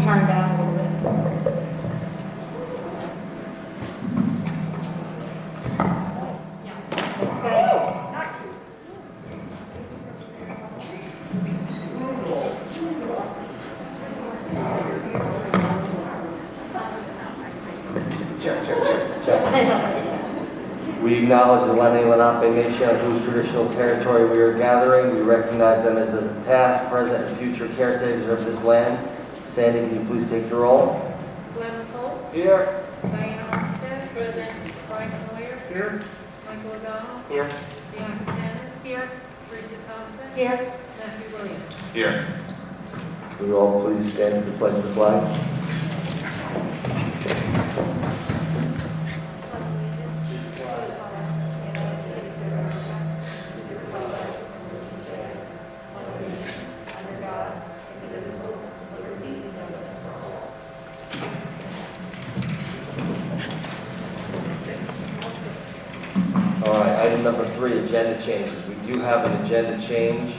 turned down a little bit. We acknowledge the Lenni Lenape Nation on whose traditional territory we are gathering. We recognize them as the past, present, and future caretakers of this land. Sandy, can you please take the roll? Glenn Cole. Here. Diana Armstead. Present. Brian Sawyer. Here. Michael O'Donnell. Here. Bianca Dennis. Here. Teresa Thompson. Here. Matthew Williams. Here. Will you all please stand for the pledge of the flag? All right, item number 3, agenda changes. We do have an agenda change.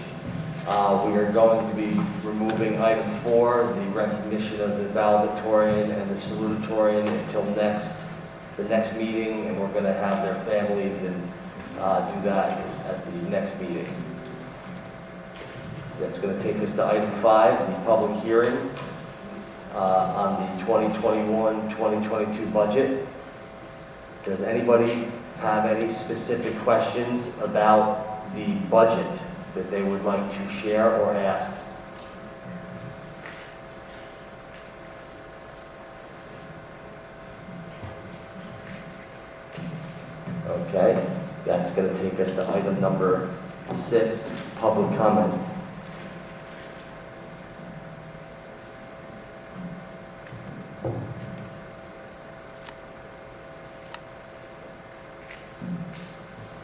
We are going to be removing item 4, the recognition of the valedictorian and the salutatorian until the next meeting, and we're going to have their families and do that at the next meeting. That's going to take us to item 5, the public hearing on the 2021-2022 budget. Does anybody have any specific questions about the budget that they would like to share or ask? Okay, that's going to take us to item number 6, public comment.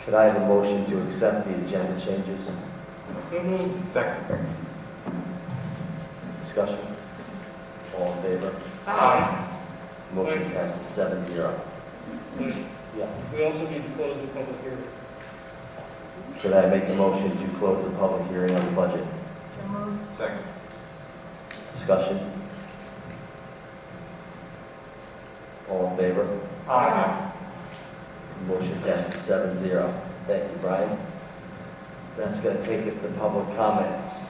Could I have a motion to accept the agenda changes? So moved. Second. Discussion? All in favor? Aye. Motion passes 7-0. Yeah. We also need to close the public hearing. Could I make a motion to close the public hearing on the budget? So moved. Second. Discussion? All in favor? Aye. Motion passes 7-0. Thank you, Brian. That's going to take us to public comments.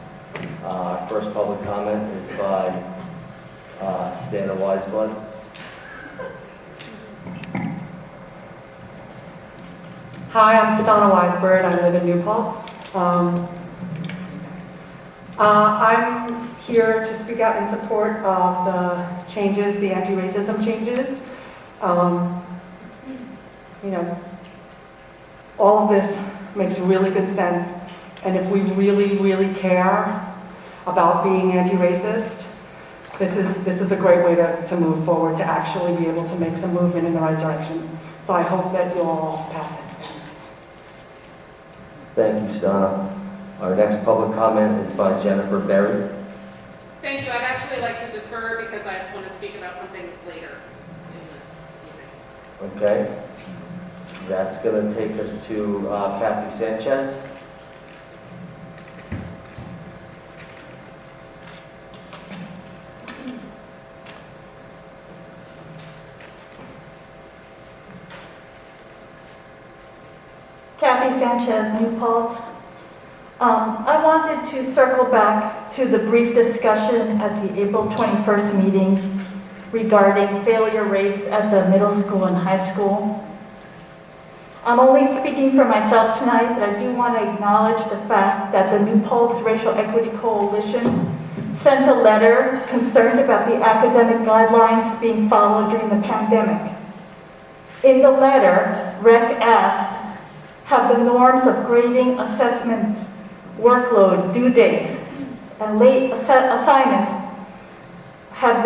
Our first public comment is by Stan Weisblood. Hi, I'm Stana Weisbird. I live in New Paltz. I'm here to speak out in support of the changes, the anti-racism changes. You know, all of this makes really good sense. And if we really, really care about being anti-racist, this is a great way to move forward, to actually be able to make some movement in the right direction. So I hope that you'll all pass it. Thank you, Stana. Our next public comment is by Jennifer Berry. Thank you. I'd actually like to defer because I want to speak about something later in the evening. Okay. That's going to take us to Kathy Sanchez. Kathy Sanchez, New Paltz. I wanted to circle back to the brief discussion at the April 21st meeting regarding failure rates at the middle school and high school. I'm only speaking for myself tonight, but I do want to acknowledge the fact that the New Paltz Racial Equity Coalition sent a letter concerned about the academic guidelines being followed during the pandemic. In the letter, REC asked, have the norms of grading, assessments, workload, due dates, and late assignments, have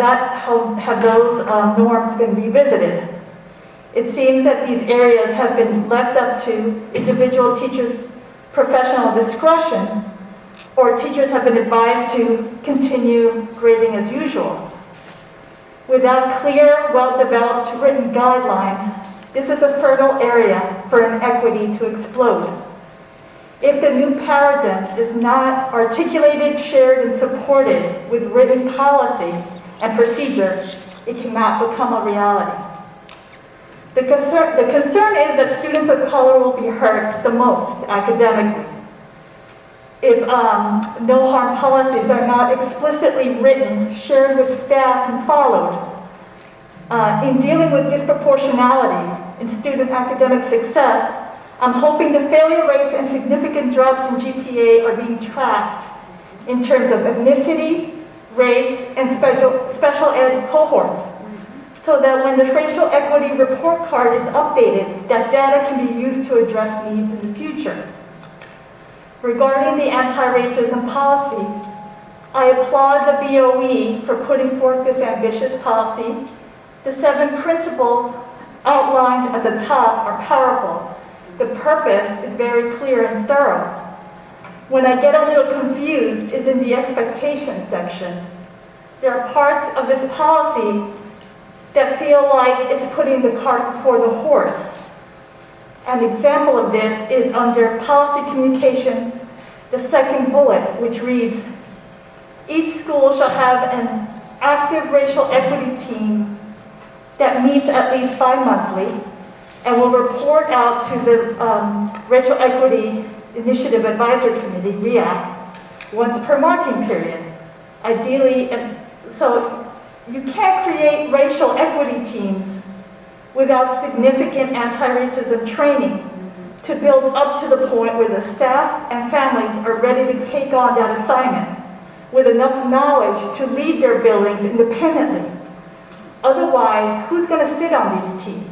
those norms been revisited? It seems that these areas have been left up to individual teachers' professional discretion, or teachers have been advised to continue grading as usual. Without clear, well-developed written guidelines, this is a fertile area for inequity to explode. If the new paradigm is not articulated, shared, and supported with written policy and procedure, it cannot become a reality. The concern is that students of color will be hurt the most academically if no harm policies are not explicitly written, shared with staff, and followed. In dealing with disproportionality in student academic success, I'm hoping the failure rates and significant drops in GPA are being tracked in terms of ethnicity, race, and special ed cohorts, so that when the racial equity report card is updated, that data can be used to address needs in the future. Regarding the anti-racism policy, I applaud the BOE for putting forth this ambitious policy. The 7 principles outlined at the top are powerful. The purpose is very clear and thorough. When I get a little confused is in the expectations section. There are parts of this policy that feel like it's putting the cart before the horse. An example of this is under policy communication, the second bullet, which reads, each school shall have an active racial equity team that meets at least bi-monthly and will report out to the Racial Equity Initiative Advisory Committee, REAC, once per marking period. Ideally, so you can't create racial equity teams without significant anti-racism training to build up to the point where the staff and families are ready to take on that assignment with enough knowledge to lead their buildings independently. Otherwise, who's going to sit on these teams?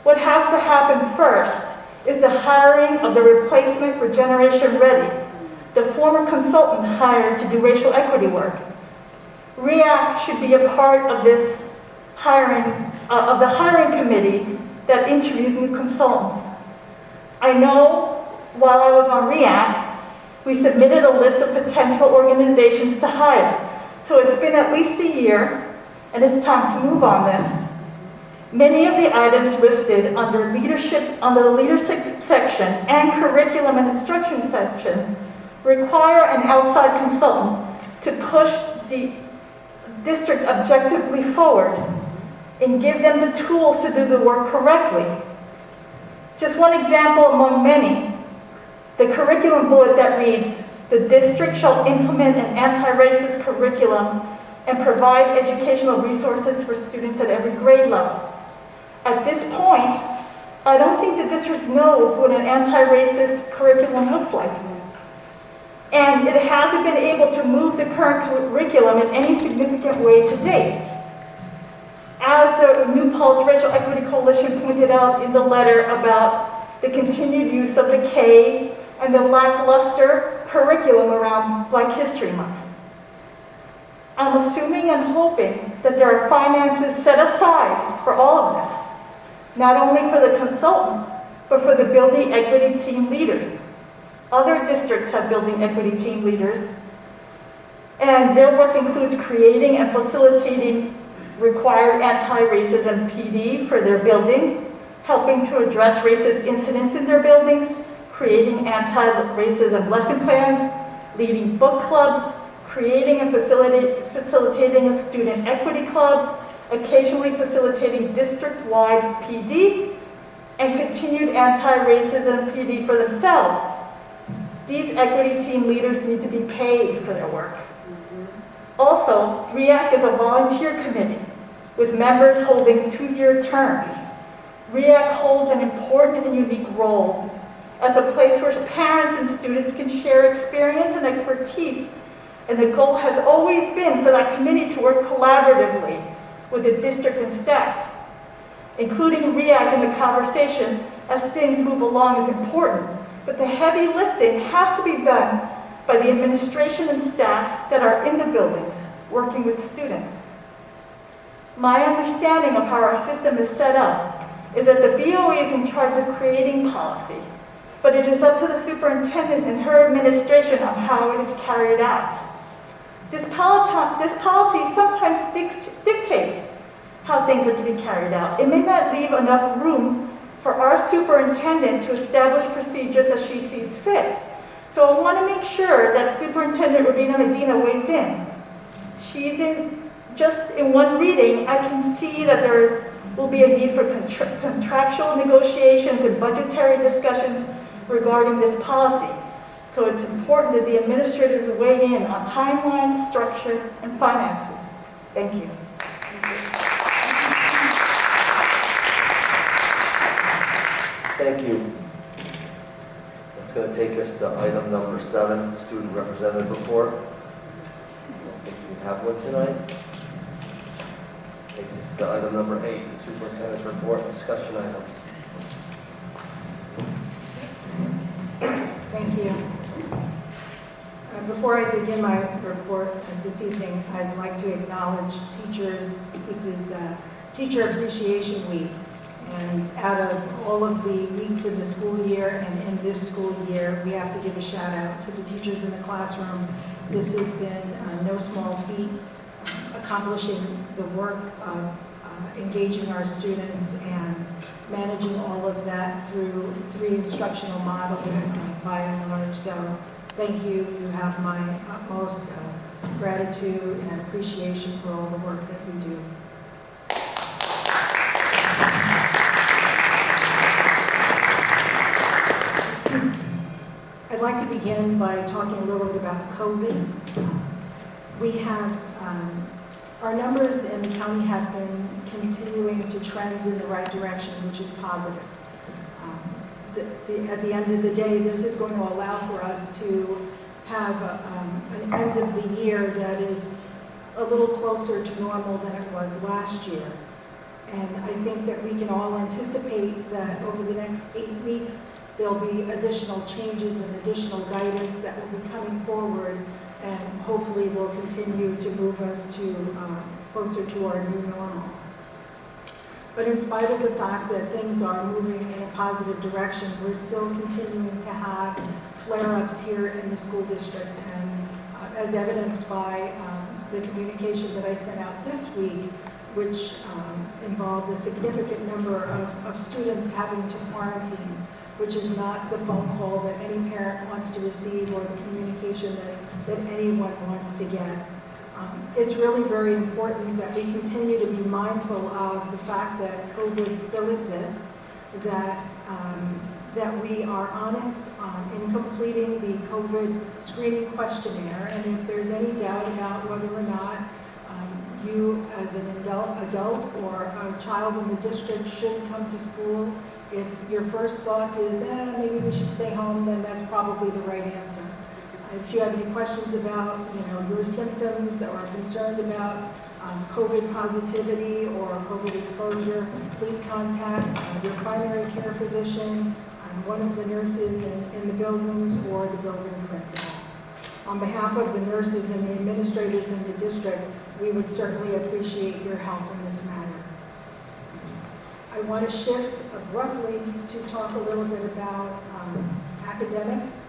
What has to happen first is the hiring of the replacement for Generation Ready, the former consultant hired to do racial equity work. REACT should be a part of this hiring, of the hiring committee that interviews new consultants. I know while I was on REACT, we submitted a list of potential organizations to hire. So it's been at least a year, and it's time to move on this. Many of the items listed under the leadership section and curriculum and instruction section require an outside consultant to push the district objectively forward and give them the tools to do the work correctly. Just one example among many, the curriculum bullet that reads, the district shall implement an anti-racist curriculum and provide educational resources for students at every grade level. At this point, I don't think the district knows what an anti-racist curriculum looks like. And it hasn't been able to move the current curriculum in any significant way to date. As the New Paltz Racial Equity Coalition pointed out in the letter about the continued use of the K and the lackluster curriculum around Black History Month. I'm assuming and hoping that there are finances set aside for all of this, not only for the consultant, but for the building equity team leaders. Other districts have building equity team leaders, and their work includes creating and facilitating required anti-racism PD for their building, helping to address racist incidents in their buildings, creating anti-racism lesson plans, leading book clubs, creating and facilitating a student equity club, occasionally facilitating district-wide PD, and continued anti-racism PD for themselves. These equity team leaders need to be paid for their work. Also, REACT is a volunteer committee with members holding 2-year terms. REACT holds an important and unique role as a place where parents and students can share experience and expertise, and the goal has always been for that committee to work collaboratively with the district and staff. Including REACT in the conversation as things move along is important, but the heavy lifting has to be done by the administration and staff that are in the buildings working with students. My understanding of how our system is set up is that the BOE is in charge of creating policy, but it is up to the superintendent and her administration on how it is carried out. This policy sometimes dictates how things are to be carried out. It may not leave enough room for our superintendent to establish procedures as she sees fit. So I want to make sure that Superintendent Rubina Medina weighs in. She's in just in one reading, I can see that there will be a need for contractual negotiations and budgetary discussions regarding this policy. So it's important that the administrators weigh in on timeline, structure, and finances. Thank you. Thank you. That's going to take us to item number 7, student representative report. I don't think we have one tonight. Takes us to item number 8, the superintendent's report, discussion items. Thank you. Before I begin my report this evening, I'd like to acknowledge teachers. This is Teacher Appreciation Week. And out of all of the weeks in the school year and in this school year, we have to give a shout out to the teachers in the classroom. This has been no small feat, accomplishing the work of engaging our students and managing all of that through 3 instructional models by and large. So thank you. You have my utmost gratitude and appreciation for all the work that we do. I'd like to begin by talking a little bit about COVID. We have, our numbers in the county have been continuing to trend in the right direction, which is positive. At the end of the day, this is going to allow for us to have an end of the year that is a little closer to normal than it was last year. And I think that we can all anticipate that over the next 8 weeks, there'll be additional changes and additional guidance that will be coming forward, and hopefully will continue to move us to closer to our new normal. But in spite of the fact that things are moving in a positive direction, we're still continuing to have flare-ups here in the school district. And as evidenced by the communication that I sent out this week, which involved a significant number of students having to quarantine, which is not the phone call that any parent wants to receive or the communication that anyone wants to get. It's really very important that we continue to be mindful of the fact that COVID still exists, that we are honest in completing the COVID screening questionnaire, and if there's any doubt about whether or not you as an adult or a child in the district should come to school, if your first thought is, maybe we should stay home, then that's probably the right answer. If you have any questions about, your symptoms or are concerned about COVID positivity or COVID exposure, please contact your primary care physician, one of the nurses in the buildings, or the building principal. On behalf of the nurses and the administrators in the district, we would certainly appreciate your help in this matter. I want to shift abruptly to talk a little bit about academics.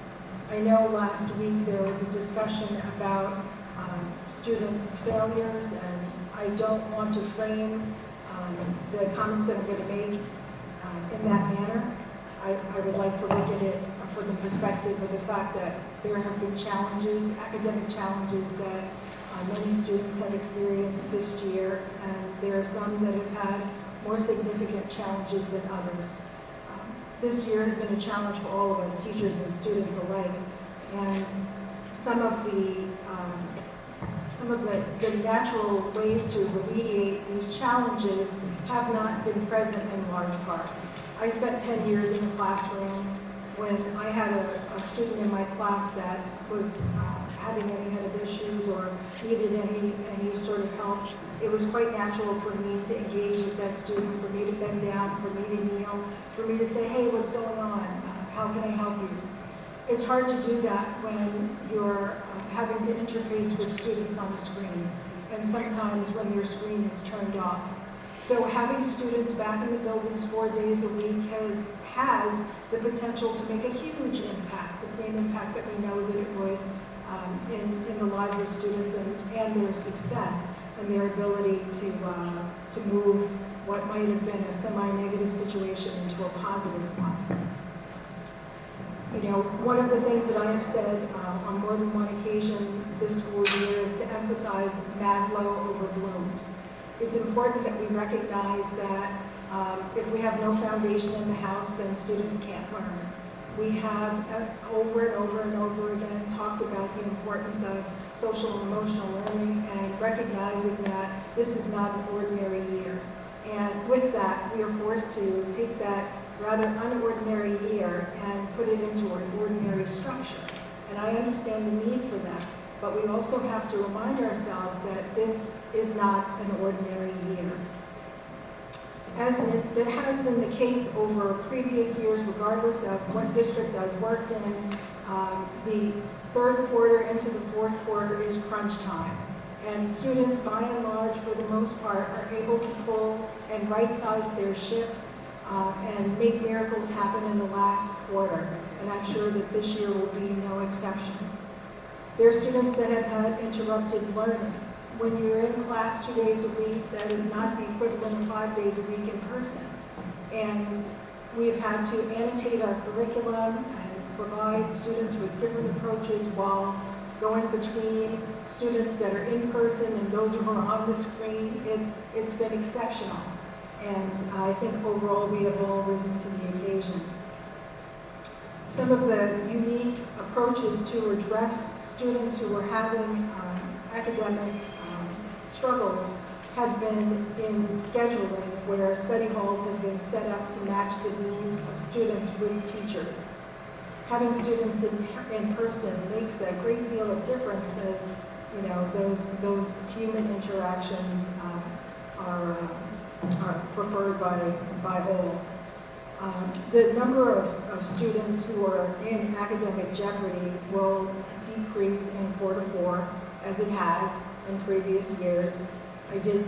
I know last week there was a discussion about student failures, and I don't want to frame the comments that I'm going to make in that manner. I would like to look at it from the perspective of the fact that there have been challenges, academic challenges that many students have experienced this year, and there are some that have had more significant challenges than others. This year has been a challenge for all of us, teachers and students alike, and some of the natural ways to remediate these challenges have not been present in large part. I spent 10 years in the classroom. When I had a student in my class that was having any kind of issues or needed any sort of help, it was quite natural for me to engage with that student, for me to bend down, for me to kneel, for me to say, hey, what's going on? How can I help you? It's hard to do that when you're having to interface with students on a screen, and sometimes when your screen is turned off. So having students back in the buildings 4 days a week has the potential to make a huge impact, the same impact that we know that it would in the lives of students and their success and their ability to move what might have been a semi-negative situation into a positive one. One of the things that I have said on more than one occasion this school year is to emphasize Maslow over Bloom's. It's important that we recognize that if we have no foundation in the house, then students can't learn. We have over and over and over again talked about the importance of social and emotional learning and recognizing that this is not an ordinary year. And with that, we are forced to take that rather unordinary year and put it into an ordinary structure. And I understand the need for that, but we also have to remind ourselves that this is not an ordinary year. As it has been the case over previous years, regardless of what district I've worked in, the third quarter into the fourth quarter is crunch time. And students, by and large, for the most part, are able to pull and right-size their ship and make miracles happen in the last quarter. And I'm sure that this year will be no exception. There are students that have had interrupted learning. When you're in class 2 days a week, that is not the equivalent of 5 days a week in person. And we've had to annotate our curriculum and provide students with different approaches while going between students that are in person and those who are on the screen. It's been exceptional. And I think overall we have all risen to the occasion. Some of the unique approaches to address students who are having academic struggles have been in scheduling, where study halls have been set up to match the needs of students with teachers. Having students in person makes a great deal of difference, as you know, those human interactions are preferred by all. The number of students who are in academic jeopardy will decrease in quarter four, as it has in previous years. I did,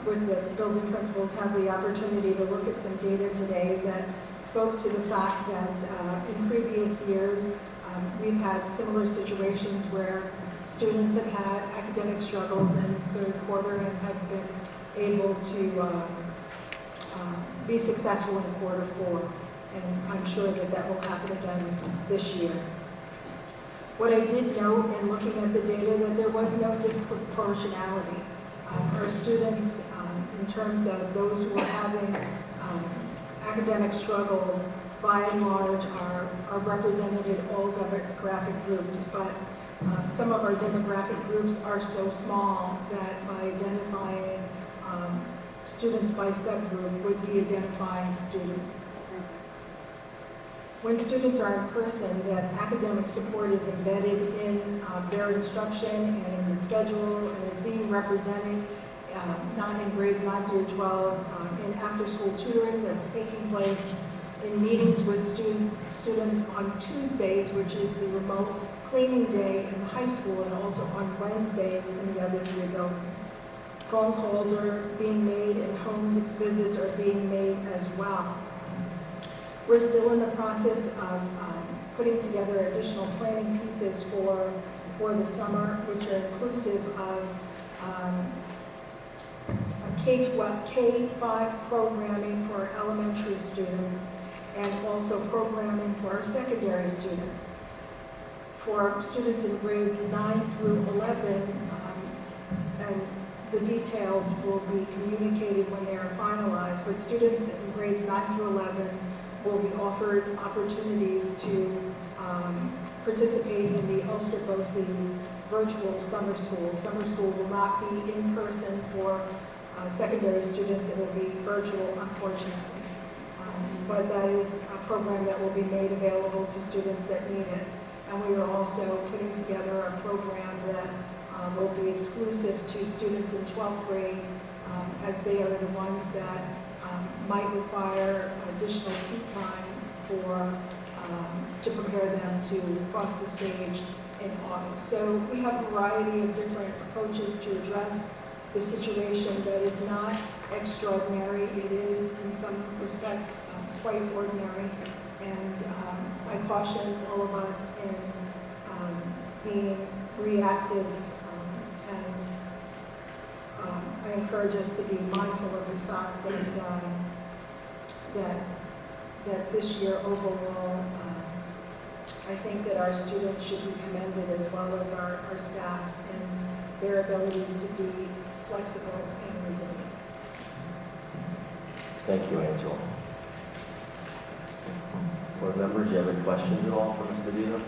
with the building principals, have the opportunity to look at some data today that spoke to the fact that in previous years, we've had similar situations where students have had academic struggles in the third quarter and have been able to be successful in quarter four. And I'm sure that that will happen again this year. What I did note in looking at the data, that there was no disproportionality. Our students, in terms of those who are having academic struggles, by and large, are represented in all demographic groups. But some of our demographic groups are so small that by identifying students by subgroup would be identifying students. When students are in person, that academic support is embedded in their instruction and in the schedule and is being represented not in grades 9 through 12 in after-school tutoring that's taking place in meetings with students on Tuesdays, which is the remote cleaning day in the high school, and also on Wednesdays in the other three buildings. Phone calls are being made and home visits are being made as well. We're still in the process of putting together additional planning pieces for the summer, which are inclusive of K-5 programming for elementary students and also programming for our secondary students. For students in grades 9 through 11, and the details will be communicated when they are finalized, but students in grades 9 through 11 will be offered opportunities to participate in the Ulster BOCE's virtual summer school. Summer school will not be in person for secondary students. It will be virtual, unfortunately. But that is a program that will be made available to students that need it. And we are also putting together a program that will be exclusive to students in 12th grade, as they are the ones that might require additional seat time to prepare them to cross the stage in August. So we have a variety of different approaches to address the situation that is not extraordinary. It is, in some respects, quite ordinary. And I caution all of us in being reactive, and I encourage us to be mindful of the fact that this year overall, I think that our students should be commended, as well as our staff, their ability to be flexible and resilient. Thank you, Angela. Board members, you have any questions at all for Ms. Medina?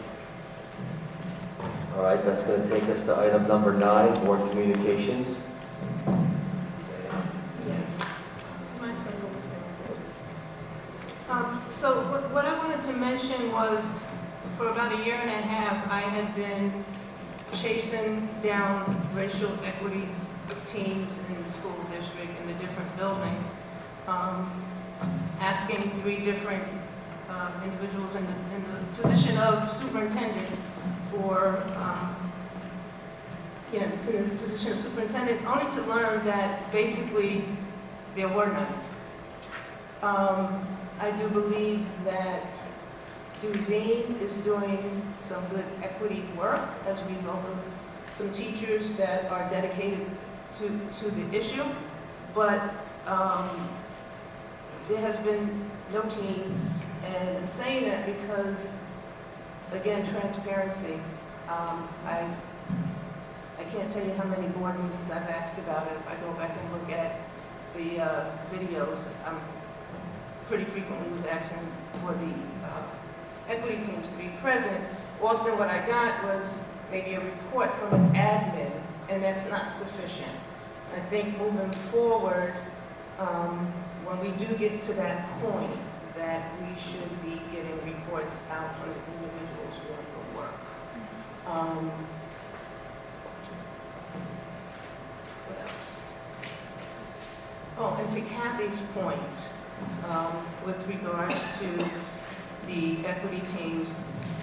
All right, that's going to take us to item number 9, board communications. So what I wanted to mention was, for about a year and a half, I had been chasing down racial equity teams in the school district in the different buildings, asking 3 different individuals in the position of superintendent for, in the position of superintendent, only to learn that basically there were none. I do believe that Duzine is doing some good equity work as a result of some teachers that are dedicated to the issue, but there has been no teams, and I'm saying that because, again, transparency. I can't tell you how many board meetings I've asked about it. If I go back and look at the videos, pretty frequently was asking for the equity teams to be present. Often what I got was maybe a report from an admin, and that's not sufficient. I think moving forward, when we do get to that point, that we should be getting reports out from the individuals doing the work. What else? Oh, and to Kathy's point, with regards to the equity teams.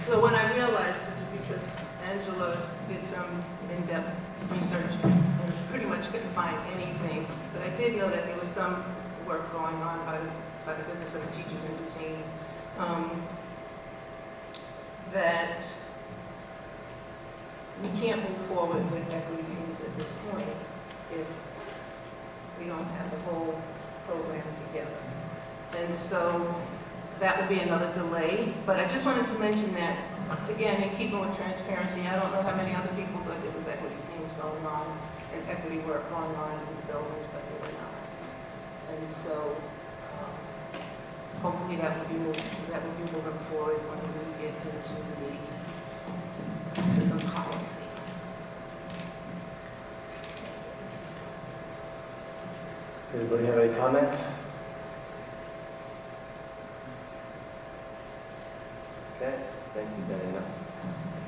So when I realized this is because Angela did some in-depth research and pretty much couldn't find anything, but I did know that there was some work going on by the goodness of the teachers in Duzine, that we can't move forward with equity teams at this point if we don't have the whole program together. And so that will be another delay, but I just wanted to mention that, again, in keeping with transparency, I don't know how many other people thought there was equity teams going on and equity work going on in the buildings, but they were not. And so hopefully that will be moving forward when we get into the racism policy. Does anybody have any comments? Okay, thank you, Diana.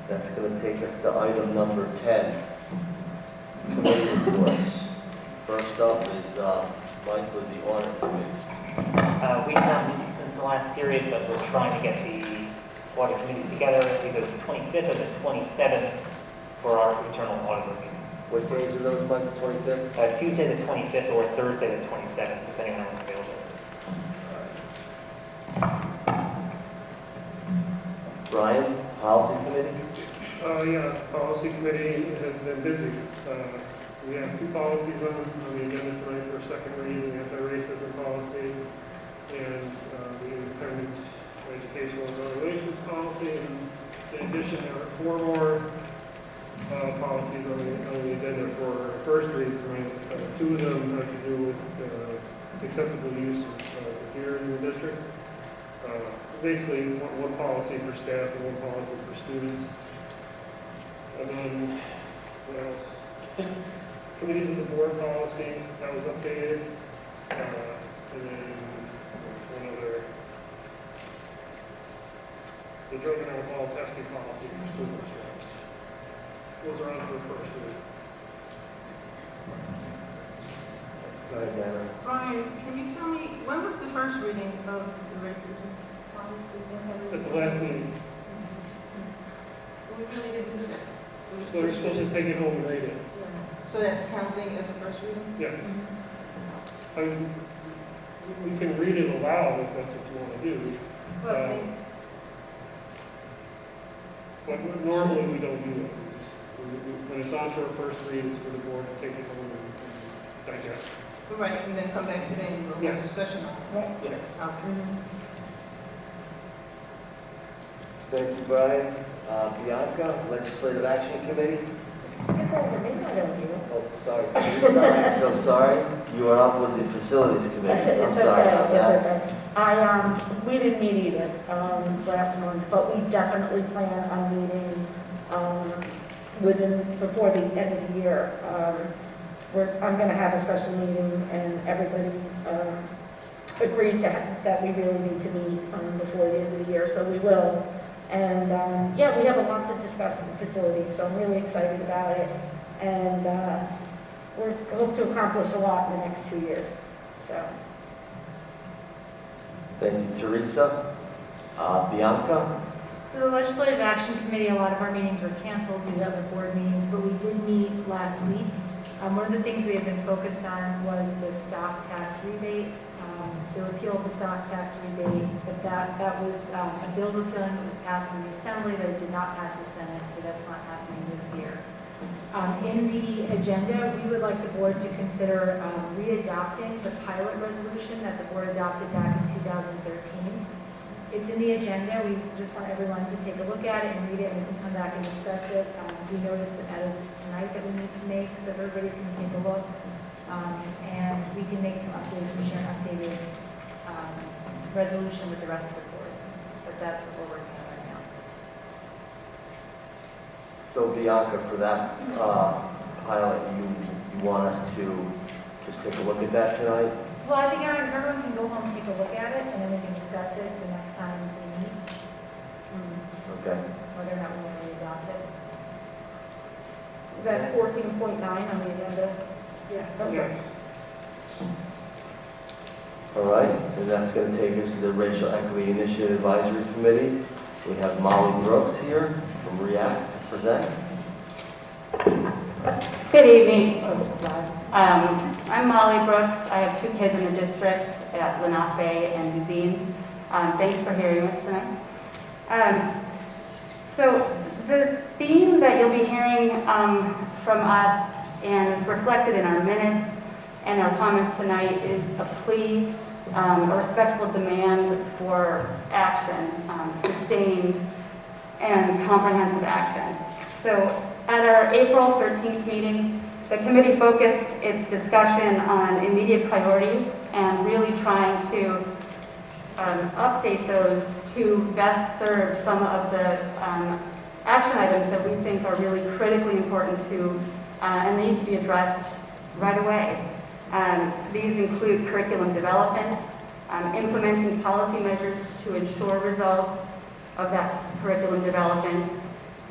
That's going to take us to item number 10, committee reports. First up is Mike with the audit committee. We've not meeting since the last period, but we're trying to get the audit committee together either the 25th or the 27th for our internal audit review. What days are those, Mike, the 25th? Tuesday the 25th or Thursday the 27th, depending on what's available. Brian, policy committee? Yeah, policy committee has been busy. We have 2 policies on the agenda tonight for second reading, the anti-racism policy and the independent educational evaluations policy. And in addition, there are 4 more policies on the agenda for first read tonight. 2 of them have to do with acceptable use of gear in the district. Basically, one policy for staff and 1 policy for students. And then, what else? Committees of the board policy, that was updated. And then one other, the drug and alcohol testing policy for students. Those are on for first read. Go ahead, Diana. Brian, can you tell me, when was the first reading of the racism policy? At the last meeting, We really didn't do that. so you're supposed to take it home and read it. So that's counting as a first reading? Yes. I mean, we can read it aloud if that's what you want to do. Well, I think, But normally we don't do that. When it's on for a first read, it's for the board to take it home and digest. right, and then come back today and we'll have a Yes. discussion on it. Yes. Okay. Thank you, Brian. Bianca, legislative action committee? Oh, sorry. I'm so sorry. You are up with the facilities committee. I'm sorry about that. We didn't meet either, last month, but we definitely plan on meeting, before the end of the year. I'm gonna have a special meeting and everybody, agreed that we really need to meet, before the end of the year, so we will. And, yeah, we have a lot to discuss in the facility, so I'm really excited about it. And, we hope to accomplish a lot in the next 2 years, so. Thank you, Teresa. Bianca? So the Legislative Action Committee, a lot of our meetings were canceled due to other board meetings, but we did meet last week. One of the things we have been focused on was the stock tax rebate, the repeal of the stock tax rebate, but that was a bill repealing that was passed in the Assembly, but it did not pass the Senate, so that's not happening this year. In the agenda, we would like the board to consider readopting the pilot resolution that the board adopted back in 2013. It's in the agenda. We just want everyone to take a look at it and read it, and we can come back and discuss it. We noticed some edits tonight that we need to make, so everybody can take a look. And we can make some updates and share an updated resolution with the rest of the board. But that's what we're working on right now. So Bianca, for that pilot, you want us to just take a look at that tonight? Well, I think everyone can go home and take a look at it, and then we can discuss it the next time we meet. Okay. Whether or not we want to adopt it. Is that 14.9 on the agenda? Yeah. Okay. Yes. All right, and that's going to take us to the Racial Equity Initiative Advisory Committee. We have Molly Brooks here from REACT to present. Good evening. I'm Molly Brooks. I have 2 kids in the district at Lenape and Eugene. Thanks for hearing us tonight. So the theme that you'll be hearing from us, and it's reflected in our minutes and our comments tonight, is a plea, a respectful demand for action, sustained and comprehensive action. So at our April 13th meeting, the committee focused its discussion on immediate priorities and really trying to update those to best serve some of the action items that we think are really critically important to and need to be addressed right away. These include curriculum development, implementing policy measures to ensure results of that curriculum development,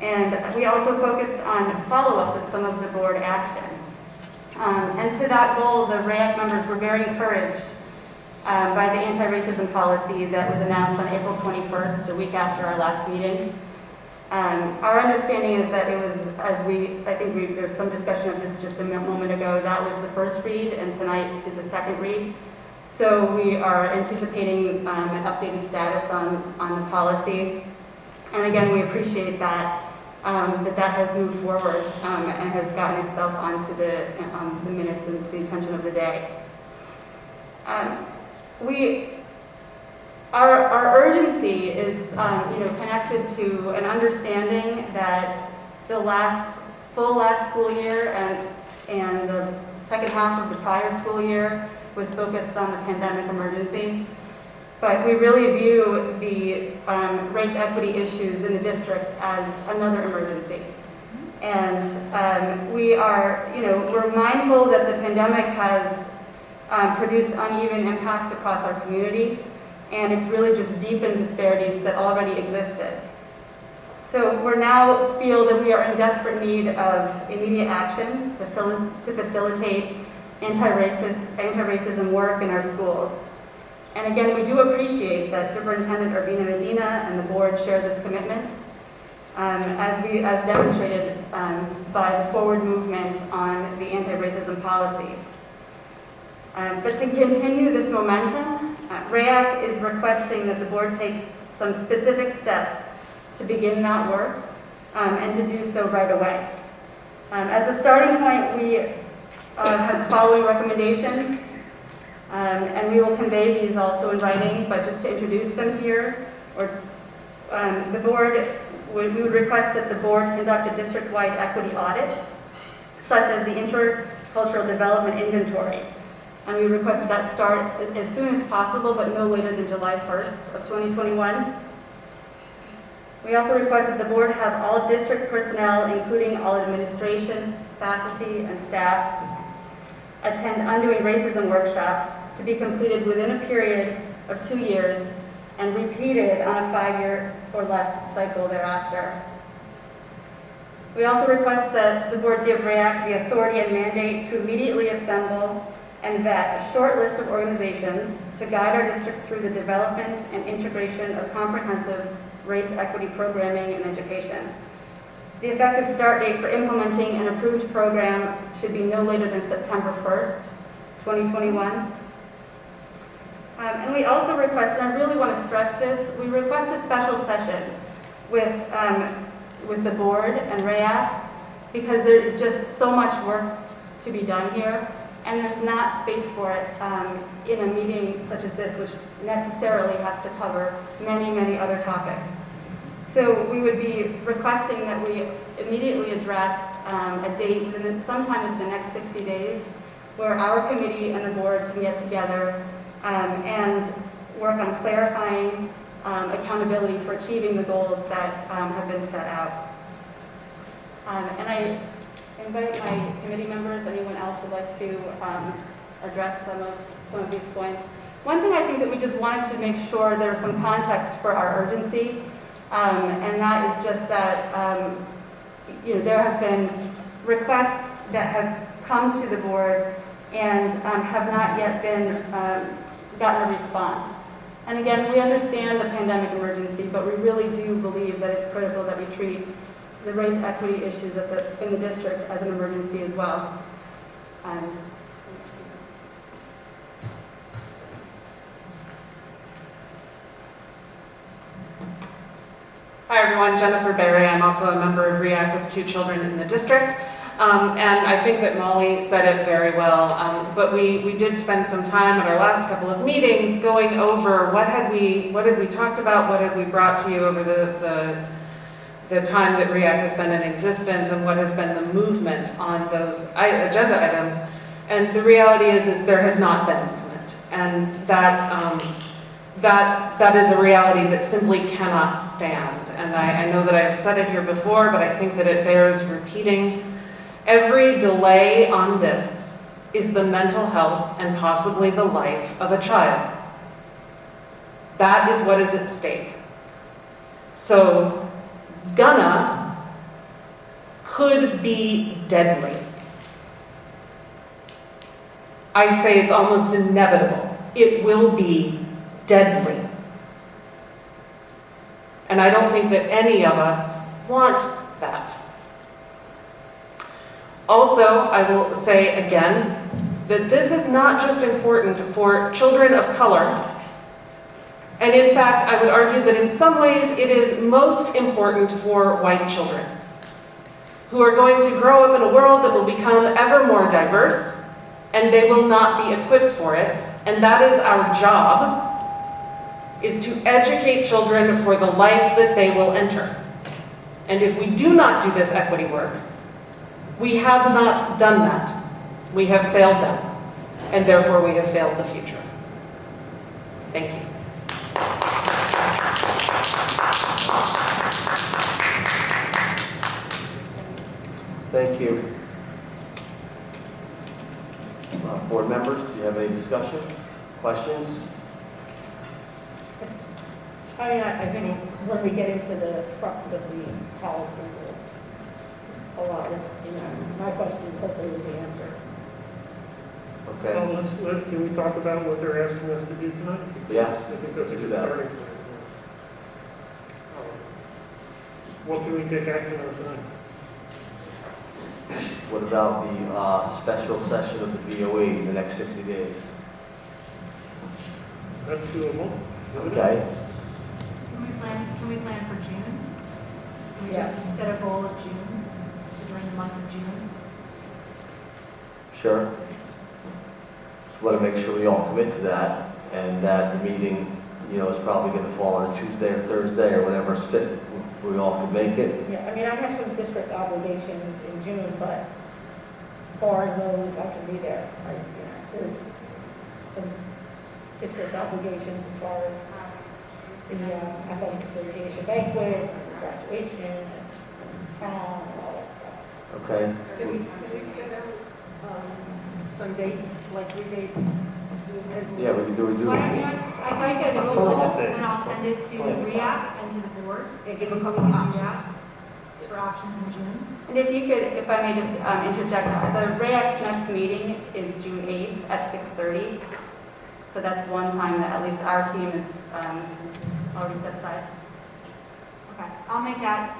and we also focused on follow-up with some of the board action. And to that goal, the REACT members were very encouraged by the anti-racism policy that was announced on April 21st, a week after our last meeting. Our understanding is that it was, there's some discussion of this just a moment ago, that was the first read, and tonight is the second read. So we are anticipating an updated status on the policy. And again, we appreciate that that has moved forward and has gotten itself onto the minutes and the attention of the day. Our urgency is connected to an understanding that the last school year and the second half of the prior school year was focused on the pandemic emergency. But we really view the race equity issues in the district as another emergency. And we're mindful that the pandemic has produced uneven impacts across our community, and it's really just deepened disparities that already existed. So we now feel that we are in desperate need of immediate action to facilitate anti-racism work in our schools. And again, we do appreciate that Superintendent Urbina Medina and the board share this commitment, as demonstrated by the forward movement on the anti-racism policy. But to continue this momentum, REAC is requesting that the board takes some specific steps to begin that work and to do so right away. As a starting point, we have the following recommendations. And we will convey these also in writing, but just to introduce them here, we would request that the board conduct a district-wide equity audit such as the intercultural development inventory. And we requested that start as soon as possible, but no later than July 1st of 2021. We also requested the board have all district personnel, including all administration, faculty, and staff, attend undoing racism workshops to be completed within a period of 2 years and repeated on a 5-year or less cycle thereafter. We also request that the board give REAC the authority and mandate to immediately assemble and vet a short list of organizations to guide our district through the development and integration of comprehensive race equity programming and education. The effective start date for implementing an approved program should be no later than September 1st, 2021. And we also request, and I really want to stress this, we request a special session with the board and REAC because there is just so much work to be done here, and there's not space for it in a meeting such as this, which necessarily has to cover many, many other topics. So we would be requesting that we immediately address a date sometime in the next 60 days where our committee and the board can get together and work on clarifying accountability for achieving the goals that have been set out. And I invite my committee members, anyone else would like to address some of these points. One thing I think that we just wanted to make sure there's some context for our urgency, and that is just that there have been requests that have come to the board and have not yet been gotten a response. And again, we understand the pandemic emergency, but we really do believe that it's critical that we treat the race equity issues in the district as an emergency as well. Hi everyone, Jennifer Berry. I'm also a member of REAC with 2 children in the district. And I think that Molly said it very well, but we did spend some time at our last couple of meetings going over what had we talked about, what had we brought to you over the time that REAC has been in existence, and what has been the movement on those agenda items. And the reality is there has not been movement, and that is a reality that simply cannot stand. And I know that I've said it here before, but I think that it bears repeating. Every delay on this is the mental health and possibly the life of a child. That is what is at stake. So, gonna could be deadly. I say it's almost inevitable. It will be deadly. And I don't think that any of us want that. Also, I will say again that this is not just important for children of color, and in fact, I would argue that in some ways it is most important for white children who are going to grow up in a world that will become ever more diverse, and they will not be equipped for it, and that is our job, is to educate children for the life that they will enter. And if we do not do this equity work, we have not done that. We have failed them, and therefore we have failed the future. Thank you. Thank you. Board members, do you have any discussion, questions? I think when we get into the crux of the policy, a lot of, my questions hopefully will be answered. Okay. Well, can we talk about what they're asking us to do tonight? Because Yes, I think that's a do good that. starting point. What can we take action on tonight? What about the special session of the BOE in the next 60 days? That's doable. Okay. Can we plan for June? Can we Yeah. just set a goal of June, during the month of June? Sure. Just want to make sure we all commit to that, and that the meeting, is probably going to fall on a Tuesday or Thursday or whatever's fit. We all can make it. Yeah, I mean, I have some district obligations in June, but barring those, I can be there. There's some district obligations as far as the athletic association banquet, graduation, prom, and all that stuff. Okay. Can we set out some dates, like 3 dates? Yeah, we can do Why don't you, I'd like a roll Pulling call, up the- and I'll send it to REAC and to the board. And give a We couple can of do options. that for options in June. And if you could, if I may just interject, the REAC's next meeting is June 8th at 6:30. So that's one time that at least our team is already set aside. Okay, I'll make that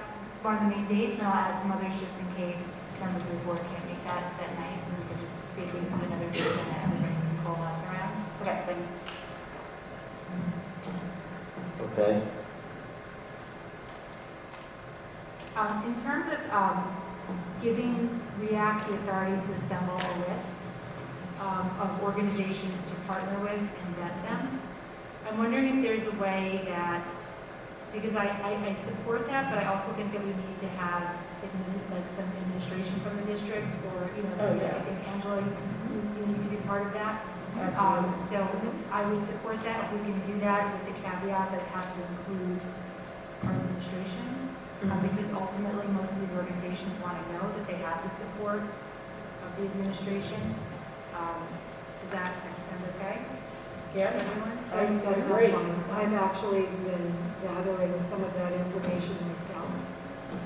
one of the main dates, and I'll add some others just in case members of the board can't make that night, so we could just see if we can put another date in that everybody can coalesce around. Okay, thanks. Okay. In terms of giving REACT the authority to assemble a list of organizations to partner with and vet them, I'm wondering if there's a way that, because I support that, but I also think that we need to have like some administration from the district, or, I think Angela, you need to be part of that. So I would support that if we can do that with the caveat that it has to include our administration. Because ultimately, most of these organizations want to know that they have the support of the administration. Does that sound okay? Yeah. Everyone? That's great. I've actually been gathering some of that information myself.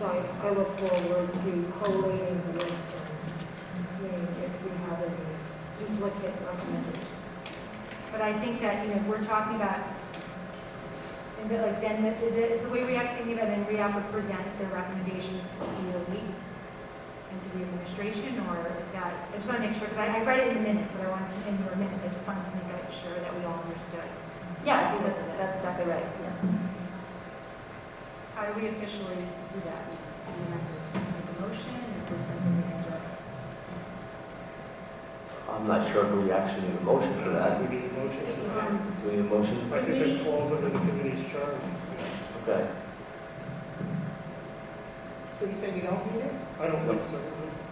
So I look forward to collating the list and seeing if we have any duplicate recommendations. But I think that, we're talking about, and that, like, then, is the way REAC's thinking about, then REAC would present their recommendations to the EOE and to the administration, or is that, I just want to make sure, because I read it in the minutes, but I wanted to, in your minutes, I just wanted to make sure that we all understood. Yeah, I think that's exactly right. Yes. How do we officially do that? Do we have to make a motion? Is this something we can just? I'm not sure if we actually need a motion for that. We need a motion. Do we need a motion? I think that falls under the committee's charge. Okay. So you said you don't need it? I don't think so.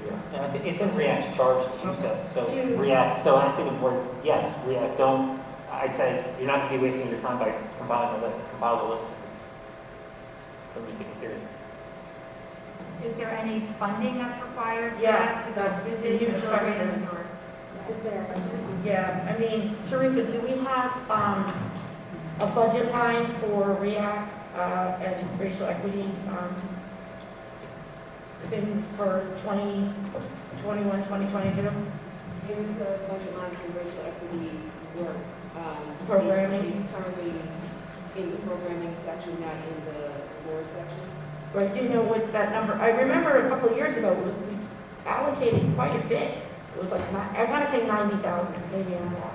Yeah. No, it's in REACT's charge to do so. So To- REACT, so I think the board, yes, REACT, don't, I'd say you're not going to be wasting your time by compiling the list. Compile the list. Don't be taken seriously. Is there any funding that's required for Yeah, that to that's visit the the huge programs, question. or? Is there Yeah, I mean, Teresa, do we have a budget line for REAC and racial equity things for 2021, 2022? There is a budget line for racial equities work. Programming? It's currently in the programming section, not in the board section. Right, do you know what that number, I remember a couple of years ago, we allocated quite a bit. It was like, I want to say 90,000, maybe on that.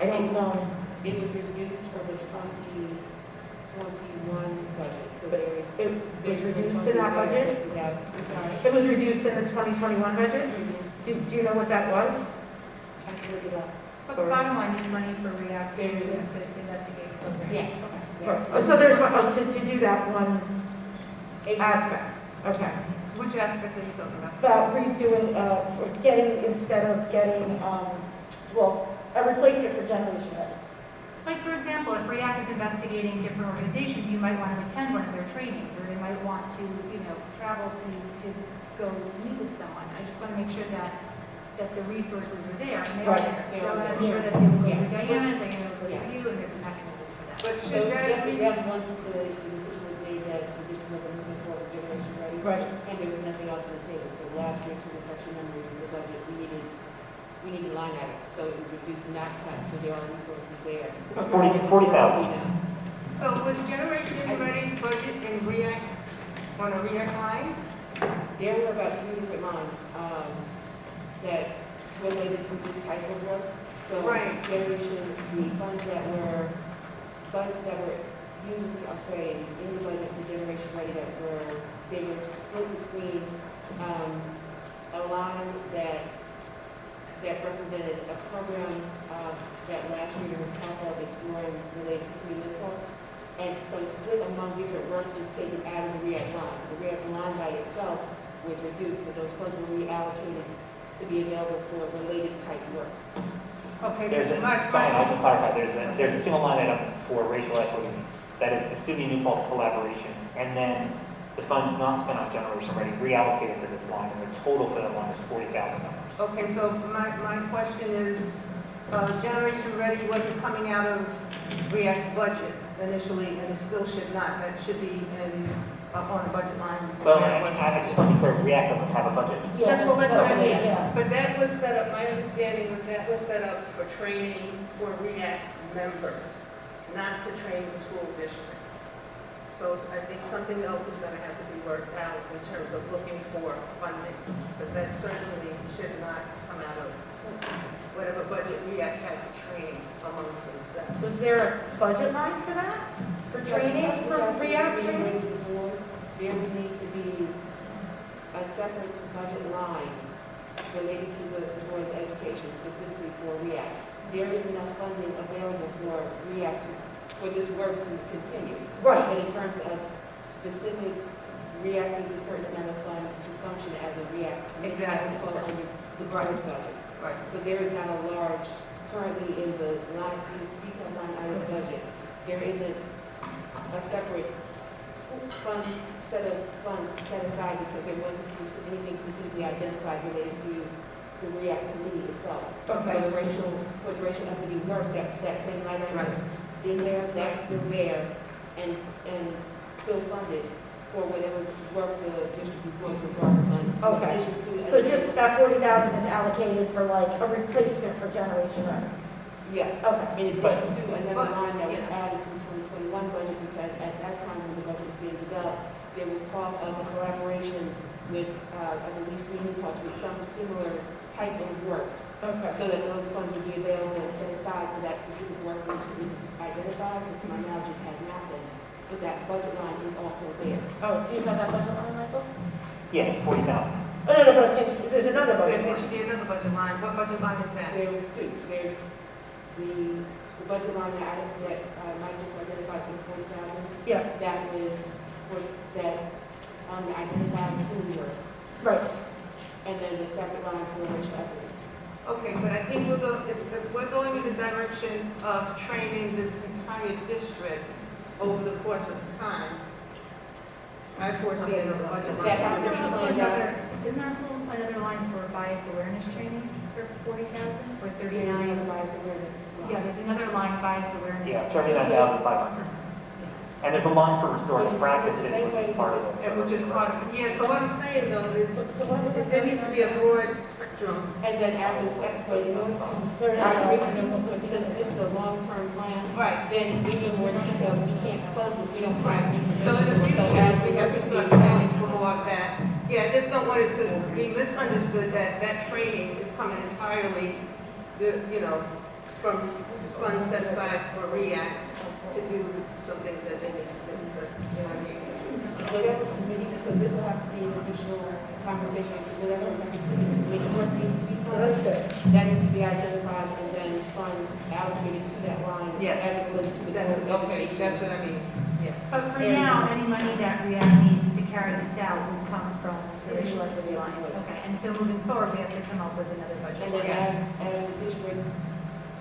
I don't know. It was reduced for the 2021 budget, so there is. It was reduced in that budget? I'm sorry. It was reduced in the 2021 budget? Do you know what that was? I can look it up. But the bottom line is money for REACT to investigate programs. Yes. So there's, to do that one aspect, okay. Which aspect are you talking about? About redoing, for getting, instead of getting, a replacement for Generation Ed. Like, for example, if REAC is investigating different organizations, you might want to attend one of their trainings, or they might want to, travel to go meet with someone. I just want to make sure that the resources are there, and they are Right. there. So I'm sure that they will go Yeah. through Diana will go through you, and there's a mechanism for that. But So should that be? once the decision was made that the district was moving forward with Generation Ready. Right. And there was nothing else on the table. So last year, to refresh your memory, the budget, we needed line items. So it was reduced, not cut. So there are resources there. 40,000. So was Generation Ready's budget and REACT on a REACT line? There were about 3 different lines that related to this type of work. So Right. Generation, the funds that were used, I'll say, in the budget for Generation Ready they were split between a line that represented a program that last year there was talk of exploring related to student influence. And so split among different work was taken out of the REACT line. So the REACT line by itself was reduced, but those funds were reallocated to be be available for related type work. Okay, There's a, my, Diane, I'll just clarify, there's a single line item for racial equity, that is the SUNY New Paltz collaboration, and then the funds not spent on Generation Ready reallocated to this line, and the total for that line is $40,000. okay, so my question is, Generation Ready wasn't coming out of REACT's budget initially, and it still should not. That should be in, on a budget line. Well, I just want to be clear, REACT doesn't have a budget. That's what I mean. Yeah. But that was set up, my understanding was that was set up for training for REACT members, not to train the school district. So I think something else is going to have to be worked out in terms of looking for funding, because that certainly should not come out of whatever budget REACT had for training amongst themselves. Was there a budget line for that? For training for REACT training? There would need to be a separate budget line related to the Board of Education, specifically for REACT. There is enough funding available for REACT for this work to continue. Right. But in terms of specific REACT needs a certain amount of funds to function as a REACT. Exactly. Fall under the growth budget. Right. So there is not a large, currently in the line, detailed line item budget, there isn't a separate set of funds set aside because there wasn't anything specifically identified related to the REACT committee itself. Okay. For the racial equity work, that same line item is in there, that's still there, and still funded for whatever work the district is going to embark on. Okay. In addition to- So just that 40,000 is allocated for like a replacement for Generation Ready? Yes. Okay. In addition to another line that was added to the 2021 budget, because at that time when the budget was being developed, there was talk of a collaboration with, I believe, SUNY New Paltz with some similar type of work. Okay. So that those funds would be available and set aside for that specific work which is identified, and to my knowledge, it has not been. But that budget line is also there. Oh, do you have that budget line, Michael? Yeah, it's 40,000. Oh, no, but I think there's another budget There line. should be another budget line. What budget line is that? There's two. There's the budget line that Mike just identified for the 40,000. Yeah. That was for that identified SUNY work. Right. And then the second line for racial equity. Okay, but I think if we're going in the direction of training this entire district over the course of time, I foresee another budget line. That has to be planned out. Isn't there also another line for bias awareness training for 40,000 or There's 39? another bias awareness. Yeah, there's another line, bias awareness. Yeah, 39,500. And there's a line for restorative practices, which is part of it. Which is part of it. Yeah, so what I'm saying though is, there needs to be a broad spectrum. And then after but in order to, since this is a long-term plan. Right. Then we need more details. We can't fund if we don't have So in the information. future, we have to start planning for more of that. Yeah, I just don't want it to be misunderstood that that training is coming entirely, from funds set aside for REACT to do some things that they need to do, but, Whatever committee, so this will have to be an additional conversation, whatever specific work needs to be So done. that's good. That needs to be identified and then funds allocated to that line. Yes. As it relates to the. Okay, that's what I mean, yeah. But for now, any money that REACT needs to carry this out will come from the racial equity line. Okay, and so moving forward, we have to come up with another budget And then line. as the district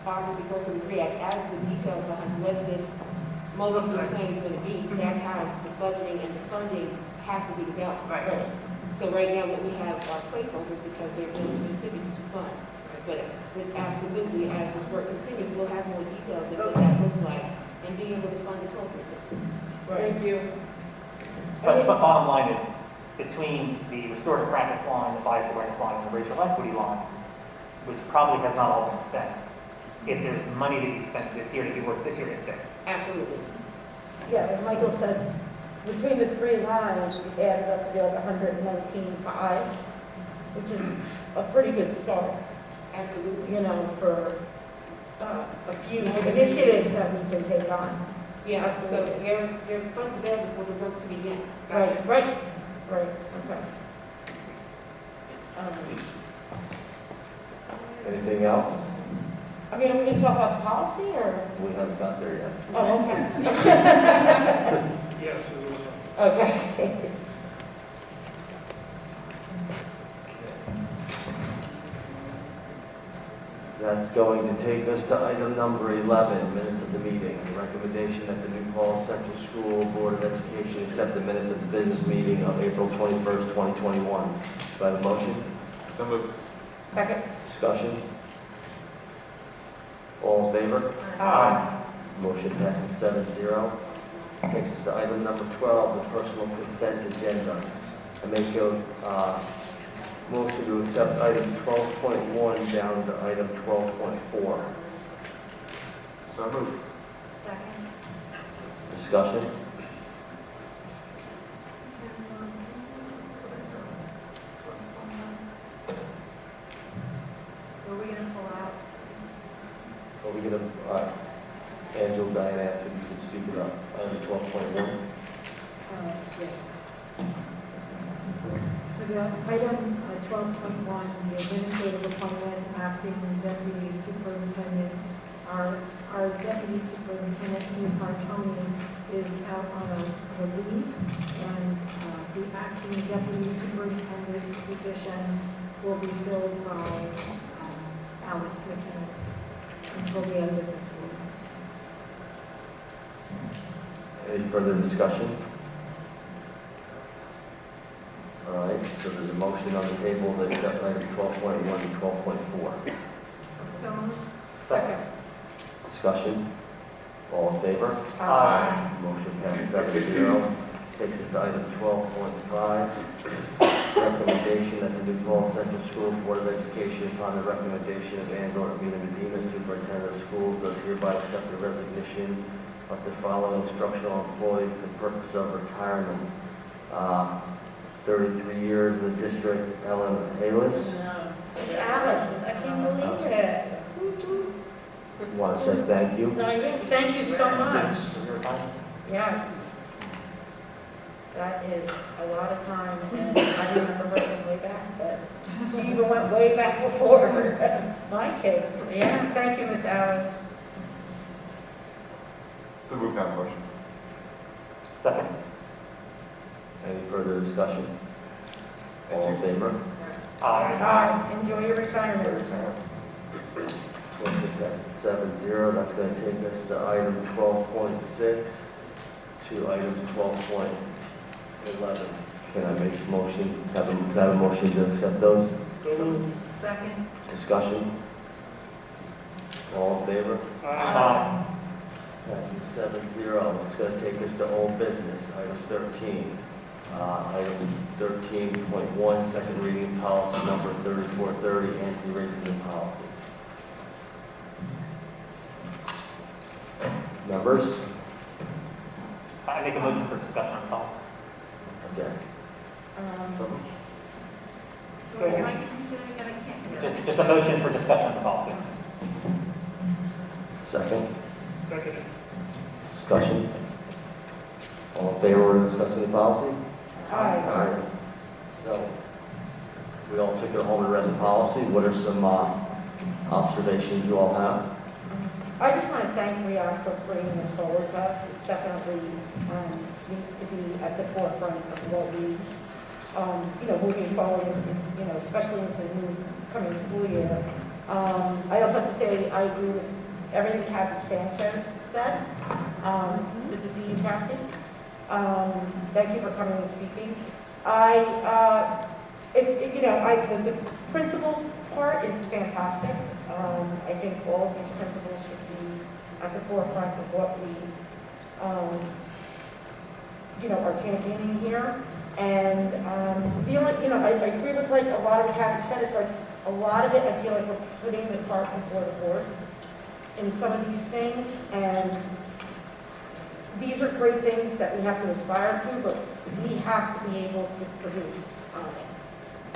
obviously working with REACT, as the details behind what this multi-year plan is going to be, that's how the budgeting and the funding has to be developed. Right. So right now, what we have are placeholders because there's no specifics to fund. But absolutely, as this work continues, we'll have more details of what that looks like and be able to fund appropriately. Thank you. But bottom line is, between the restorative practice line, the bias awareness line, and the racial equity line, which probably has not all been spent, if there's money to be spent this year to do work this year, it's there. Absolutely. Yeah, as Michael said, between the three lines, it added up to be like 119.5, which is a pretty good start, Absolutely. for a few initiatives that we can take on. Yeah, so Absolutely. there's funds available for the work to begin. Right, okay. Anything else? I mean, are we going to talk about the policy, or? We haven't got there yet. Oh, okay. Yes, we will. Okay. That's going to take us to item number 11, minutes of the meeting. The recommendation that the New Paltz Central School Board of Education accept the minutes of the business meeting of April 21st, 2021. Do I have a motion? So moved. Second. Discussion? All in favor? Aye. Motion passes 7-0. Takes us to item number 12, the personal consent agenda. I make a motion to accept item 12.1 down to item 12.4. So moved. Second. Discussion? Were we gonna pull out? Are we going to, Angela, Diane asked if you could speak about item 12.1. Yes. So the item 12.1, the administrative appointment, acting deputy superintendent. Our deputy superintendent, Ms. Marconi, is out on a leave, and the acting deputy superintendent position will be filled by Alex McKinnon until the end of the school year. Any further discussion? All right, so there's a motion on the table to accept item 12.1 to 12.4. So moved. Second. Discussion? All in favor? Aye. Motion passes 7-0. Takes us to item 12.5. Recommendation that the New Paltz Central School Board of Education, upon the recommendation of Angela Medina, Superintendent of Schools, does hereby accept the resignation of the following instructional employee for the purpose of retirement. 33 years in the district, Ellen Halis. Alice, I can't believe it. Want to say thank you. No, yes, thank you so much. Yes. That is a lot of time, and I remember working way back, but she even went way back before my kids. Yeah, thank you, Miss Alice. So moved on motion. Second. Any further discussion? All in favor? Aye. Enjoy your retirement. Motion passes 7-0. That's going to take us to item 12.6 to item 12.11. Can I make a motion, have a motion to accept those? So moved. Second. Discussion? All in favor? Aye. Passes 7-0. It's going to take us to old business, item 13. Item 13.1, second reading policy number 3430, anti-racism policy. Members? I make a motion for discussion on policy. Okay. Sorry, can I get these again? I can't hear. Just a motion for discussion on the policy. Second. Second. Discussion? All in favor of discussing the policy? Aye. So, we all took it home and read the policy. What are some observations you all have? I just want to thank Riyadh for bringing this forward to us. It definitely needs to be at the forefront of what we, moving forward, especially into the new coming school year. I also have to say I agree with everything Kathy Sanchez said, with the CE captain. Thank you for coming and speaking. The principal part is fantastic. I think all of these principals should be at the forefront of what we, are championing here. And the only, I agree with like a lot of what Kathy said. It's like a lot of it. I feel like we're putting the cart before the horse in some of these things, and these are great things that we have to aspire to, but we have to be able to produce on it.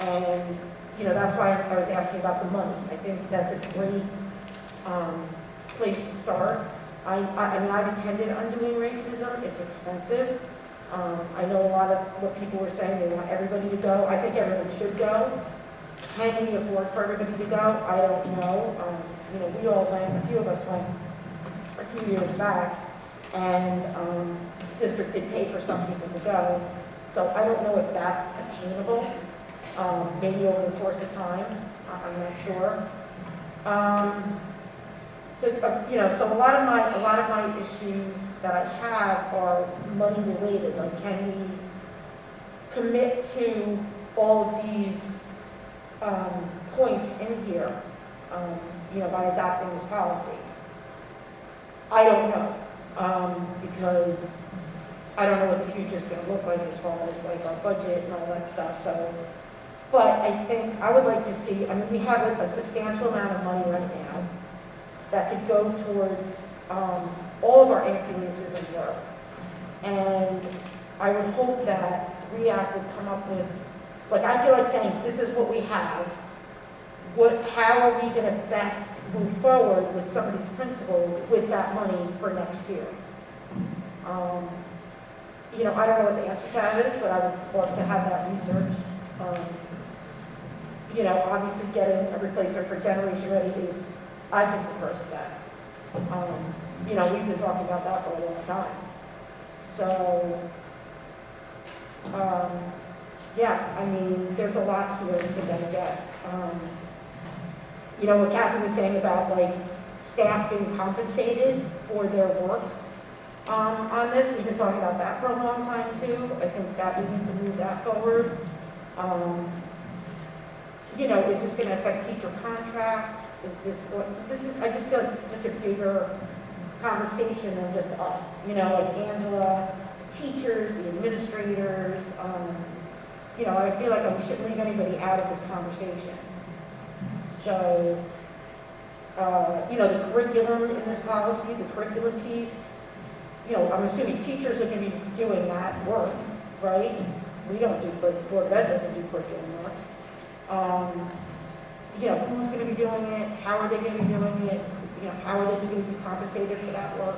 And, that's why I was asking about the money. I think that's a great place to start. I've attended Undoing Racism. It's expensive. I know a lot of what people were saying, they want everybody to go. I think everyone should go. Can we afford for everybody to go? I don't know. We all went, a few of us went a few years back, and the district did pay for some people to go. So I don't know if that's attainable, maybe over the course of time, I'm not sure. So a lot of my issues that I have are money related. Like, can we commit to all of these points in here, by adopting this policy? I don't know, because I don't know what the future is going to look like as far as like our budget and all that stuff. So, but I think I would like to see. I mean, we have a substantial amount of money right now that could go towards all of our anti-racism work, and I would hope that REACT would come up with, like, I feel like saying, this is what we have. How are we going to best move forward with some of these principles with that money for next year? I don't know what the answer to that is, but I would love to have that research. Obviously getting a replacement for Generation Ready is, I think, the first step. We've been talking about that for a long time. So, I mean, there's a lot here to digest. What Kathy was saying about, like, staff being compensated for their work on this, we've been talking about that for a long time, too. I think that we need to move that forward. Is this going to affect teacher contracts? I just feel like this is such a bigger conversation than just us. Like Angela, the teachers, the administrators. I feel like we shouldn't leave anybody out of this conversation. So, the curriculum in this policy, the curriculum piece, I'm assuming teachers are going to be doing that work, right? We don't do, but Board of Ed doesn't do curriculum work. Who's going to be doing it? How are they going to be doing it? How are they going to be compensated for that work?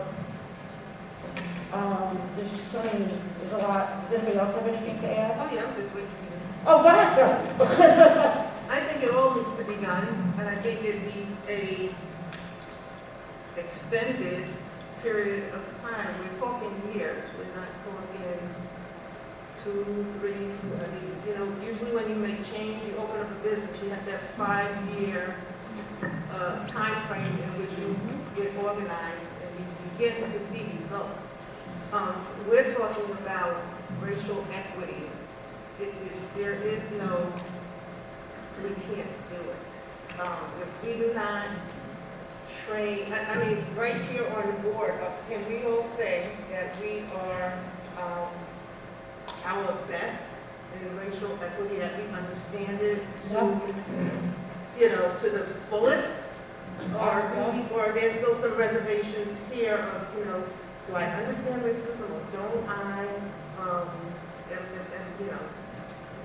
There's just so many, there's a lot. Does anybody else have anything to add? Oh, yeah, I'm just waiting for you. Oh, go ahead, go. I think it all needs to be done, and I think it needs a extended period of time. We're talking years. We're not talking 2, 3. Usually when you make change, you open up a business, you have that 5-year time frame in which you get organized and you begin to see results. We're talking about racial equity. There is no, we can't do it. If we do not train, right here on the board, can we all say that we are our best in racial equity, that we understand it to the fullest? Or there's still some reservations here of, do I understand racism or don't I?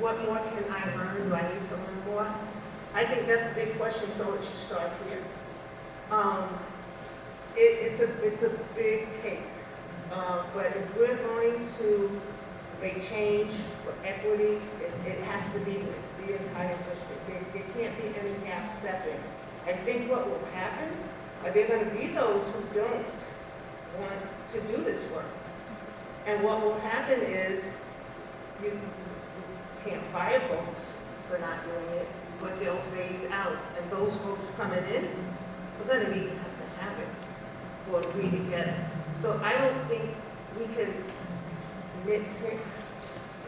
What more can I learn? Do I need to learn more? I think that's the big question, so it should start here. It's a big take, but if we're going to make change for equity, it has to be with the entire district. There can't be any half stepping. I think what will happen are there going to be those who don't want to do this work. And what will happen is you can't fire folks for not doing it, but they'll phase out. And those folks coming in, we're going to need to have it or agree together. So I don't think we can nitpick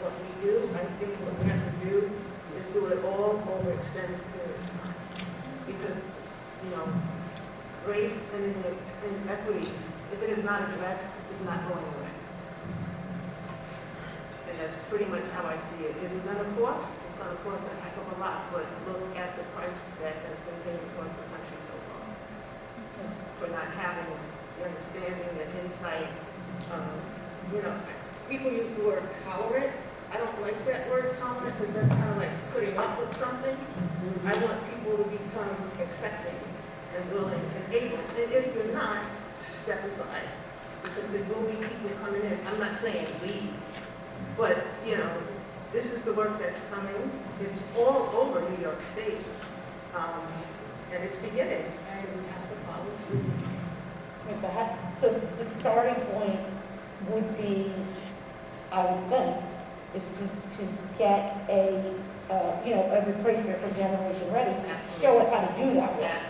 what we do. I think what we have to do is do it all over extended period of time. Because, race and inequities, if it is not addressed, is not going away. And that's pretty much how I see it. Is it going to cost? It's going to cost a heck of a lot, but look at the price that has been paid across the country so far for not having the understanding, the insight. People use the word tolerant. I don't like that word tolerant because that's kind of like putting up with something. I want people to become accepting and willing and able. And if you're not, step aside. Because there will be people coming in. I'm not saying leave, but this is the work that's coming. It's all over New York State, and it's beginning, and we have to follow suit. With that, so the starting point would be, I would think, is to get a replacement for Generation Ready to show us how to do that work.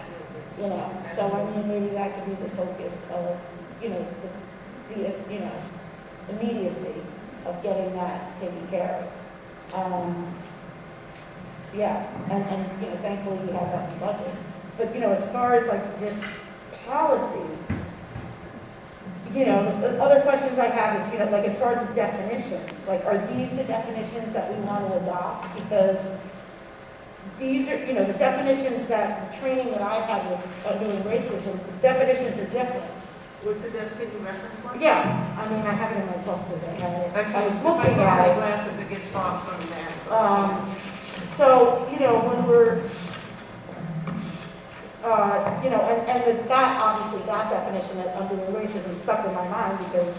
you know, so I mean, maybe that could be the focus of, you know, the you know, immediacy of getting that taken care of. Yeah, and, you know, thankfully we have that in the budget. But, you know, as far as like this policy, you know, the other questions I have is, you know, like as far as the definitions, like are these the definitions that we want to adopt? Because these are, you know, the definitions that, the training that I've had with doing racism, the definitions are different. What's the definition reference one? Yeah, I mean, I have it in my book because I had it. I was If looking I at my it. glasses, it gets far from that. So, you know, when we're, you know, and that, obviously, that definition of undoing racism stuck in my mind because,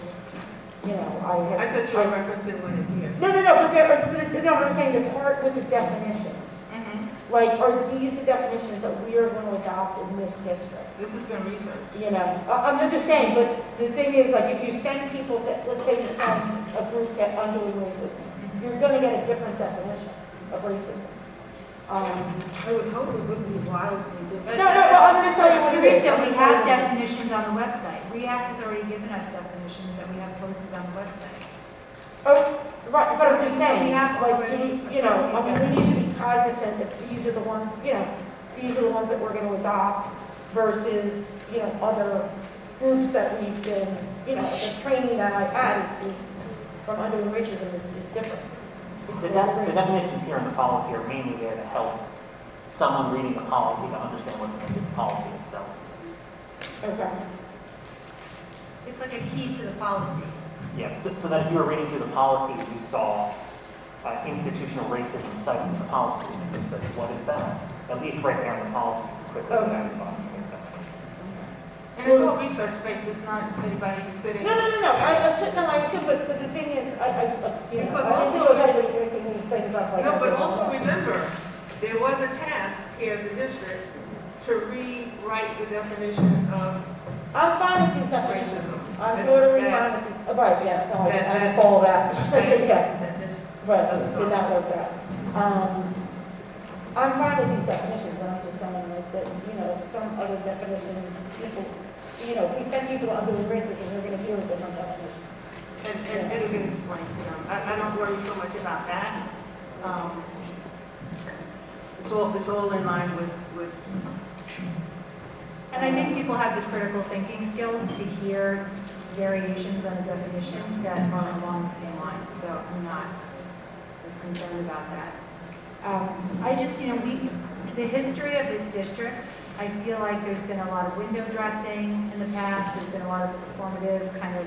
you know, I I had. thought you were referencing one in here. No, but there are, no, I'm saying the part with the definitions. Like, are these the definitions that we are going to adopt in this district? This has been researched. You know, I'm just saying, but the thing is, like, if you send people to, let's say you send a group to undoing racism, you're going to get a different definition of racism. I would hope it wouldn't be wildly different. No, I'm going to tell you what it is. Teresa, we have definitions on the website. REACT has already given us definitions that we have posted on the website. Oh, right, but I'm just saying, We have like, already- you know, I mean, we need to be cognizant that these are the ones, you know, these are the ones that we're going to adopt versus, you know, other groups that we've been, you know, the training that I've had is from undoing racism is different. The definitions here in the policy are mainly there to help someone reading the policy to understand what's in the policy itself. Okay. It's like a key to the policy. Yeah, so that if you were reading through the policy, you saw institutional racism cited in the policy, and you said, what is that? At least right there in the policy, quickly. Okay. And it's all research-based, it's not anybody sitting. No, I said, but the thing is, you know, Because I didn't also- know anybody making these things up like No, but that. also remember, there was a task here at the district to rewrite the definition of I'm fine with these definitions. racism. I'm totally fine with these, right, yes, no, I recall that. Yeah, right, did not work out. I'm fine with these definitions, but I'm just saying like that, you know, some other definitions, people, you know, if we send people to undoing racism, we're gonna hear a different definition. And it'll get explained to them. I don't worry so much about that. It's all in line with. And I think people have the critical thinking skills to hear variations on a definition that are along the same lines. So I'm not as concerned about that. I just, you know, the history of this district, I feel like there's been a lot of window dressing in the past. There's been a lot of performative kind of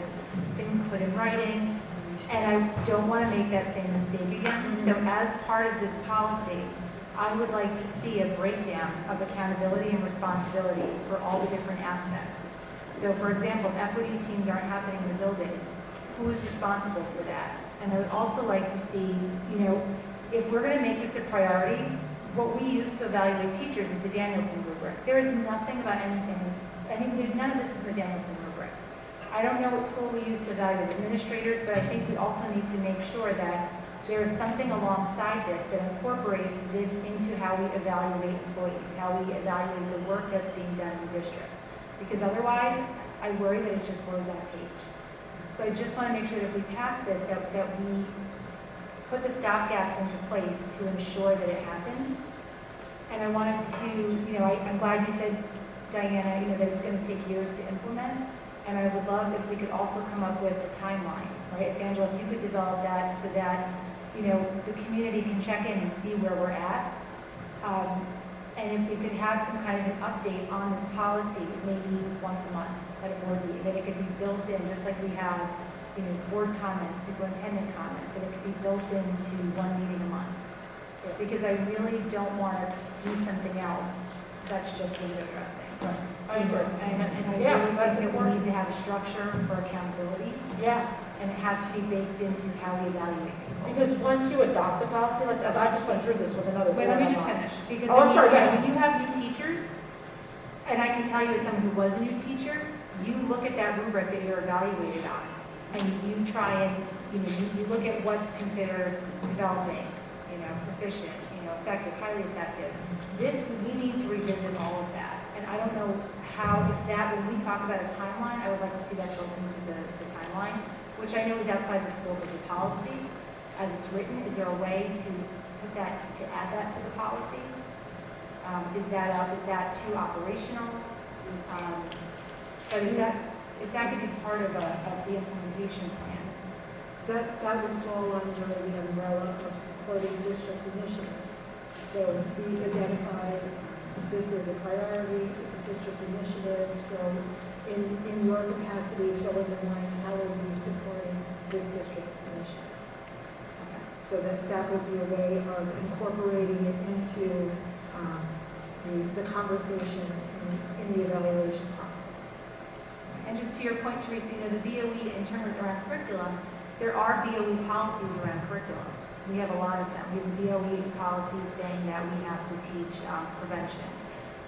things put in writing. And I don't want to make that same mistake again. So as part of this policy, I would like to see a breakdown of accountability and responsibility for all the different aspects. So for example, if equity teams aren't happening in the buildings, who is responsible for that? And I would also like to see, you know, if we're going to make this a priority, what we use to evaluate teachers is the Danielson rubric. There is nothing about anything, there's none of this in the Danielson rubric. I don't know what tool we use to evaluate administrators, but I think we also need to make sure that there is something alongside this that incorporates this into how we evaluate employees, how we evaluate the work that's being done in the district. Because otherwise, I worry that it's just words on a page. So I just want to make sure that if we pass this, that we put the stopgaps into place to ensure that it happens. And I wanted to, you know, I'm glad you said, Diana, you know, that it's going to take years to implement. And I would love if we could also come up with a timeline, right? Angela, if you could develop that so that, you know, the community can check in and see where we're at. And if we could have some kind of an update on this policy, maybe once a month at a board meeting, that it could be built in, just like we have, you know, board comments, superintendent comments, that it could be built into one meeting a month. Because I really don't want to do something else that's just window dressing. I agree. And I really Yeah, that's think that we important. need to have a structure for accountability. Yeah. And it has to be baked into how we evaluate people. Because once you adopt the policy, like, I just went through this with another. Wait, let me board just member. finish. Because Oh, I'm sorry, go ahead. when you have new teachers, and I can tell you as someone who was a new teacher, you look at that rubric that you're evaluated on, and you try and, you know, you look at what's considered developing, you know, proficient, you know, effective, highly effective. We need to revisit all of that. And I don't know that when we talk about a timeline, I would like to see that built into the timeline, which I know is outside the scope of the policy as it's written. Is there a way to put that, to add that to the policy? Is that too operational? But if that could be part of the implementation plan. That would fall under the umbrella of supporting district initiatives. So we identified this as a priority, it's a district initiative, so in your capacity, fill in the blank, how are you supporting this district initiative? So that would be a way of incorporating it into the conversation in the evaluation process. And just to your point, Teresa, the BOE in terms around curriculum, there are BOE policies around curriculum. We have a lot of them. We have a BOE policy saying that we have to teach prevention.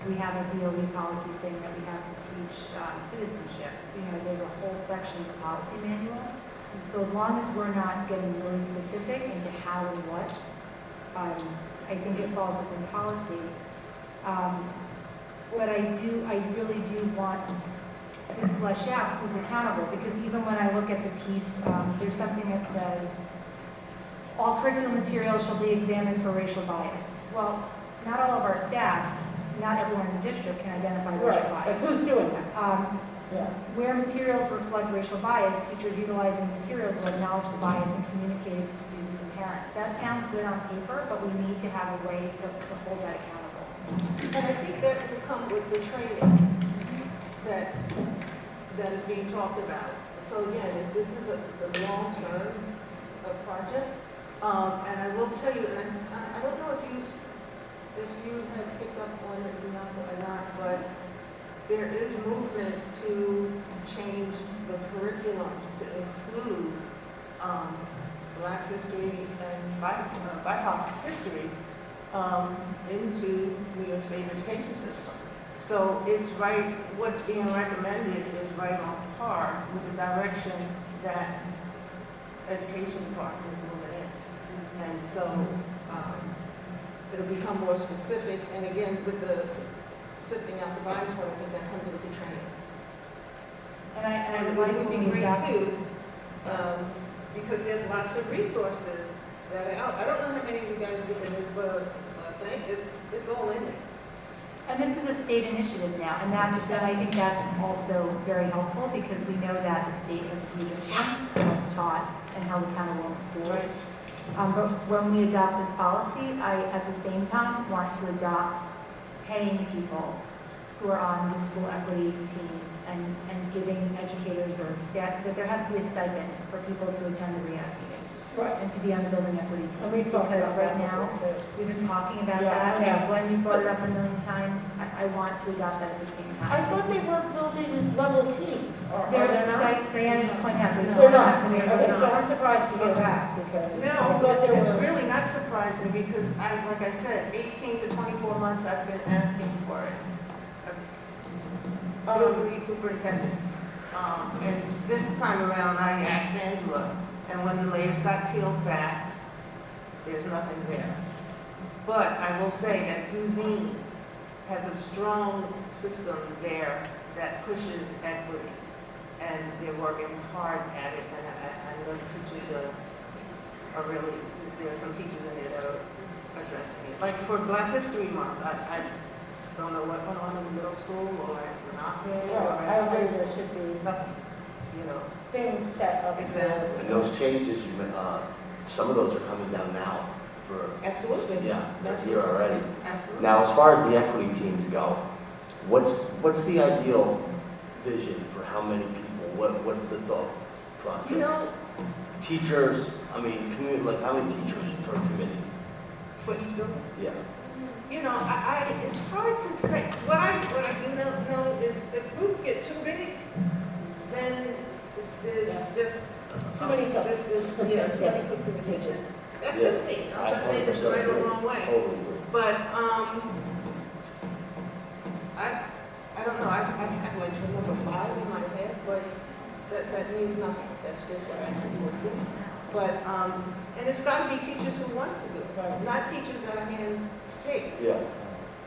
We have a BOE policy saying that we have to teach citizenship. There's a whole section of the policy manual. So as long as we're not getting really specific into how and what, I think it falls within policy. What I really do want to flesh out who's accountable, because even when I look at the piece, there's something that says, all curriculum materials shall be examined for racial bias. Well, not all of our staff, not everyone in the district can identify racial bias. But who's doing that? Where materials reflect racial bias, teachers utilizing materials will acknowledge the bias and communicate it to students and parents. That sounds good on paper, but we need to have a way to hold that accountable. And I think that will come with the training that is being talked about. So again, this is a long-term project, and I will tell you, and I don't know if you have picked up on it or not, but there is movement to change the curriculum to include Black history and BIPOC history into New York State education system. So it's right, what's being recommended is right on par with the direction that education department is moving in. And so it'll become more specific, and again, with the sifting out the bias part, I think that comes with the training. And it would be great too, because there's lots of resources that are out. I don't know how many of you guys get in this book thing. It's all in there. And this is a state initiative now, and I think that's also very helpful, because we know that the state has a huge influence on what's taught and held accountable in schools. But when we adopt this policy, I, at the same time, want to adopt paying people who are on the school equity teams and giving educators or staff, that there has to be a stipend for people to attend the REACT meetings. Right. And to be on the building equity And teams. we've talked Because about right that now, before, too. we've been talking about Yeah, that, yeah. and when you brought it up a million times, I want to adopt that at the same time. I thought they were building level teams, or They're, they're not? Diana just pointed out, They're not. They're Okay, so not. I'm surprised to hear that, because. No, I but thought there it's were- really not surprising, because like I said, 18 to 24 months I've been asking for it. Three superintendents. And this time around, I asked Angela, and when the layers got peeled back, there's nothing there. But I will say that Duzine has a strong system there that pushes equity, and they're working hard at it, and I know the teachers are really, there are some teachers in there that are addressing it. Like for Black History Month, I don't know what went on in the middle school or at Lenape or Well, I at agree others. there should be Nothing, things set up. Exactly. And those changes, some of those are coming down now for, Absolutely. yeah, they're here already. Absolutely. Now, as far as the equity teams go, what's the ideal vision for how many people? What's the thought process? You know, Teachers, how many teachers per committee? for each building. Yeah. You know, it's hard to say. What I do know is if groups get too big, then there's just Too many cooks. too many cooks in the kitchen. That's just me. I'm not saying it's right or the wrong way. Totally agree. But I don't know. I have like the number 5 in my head, but that means nothing. That's just what I think we'll do. But and it's got to be teachers who want to do it, not teachers that are hand-picked. Yeah.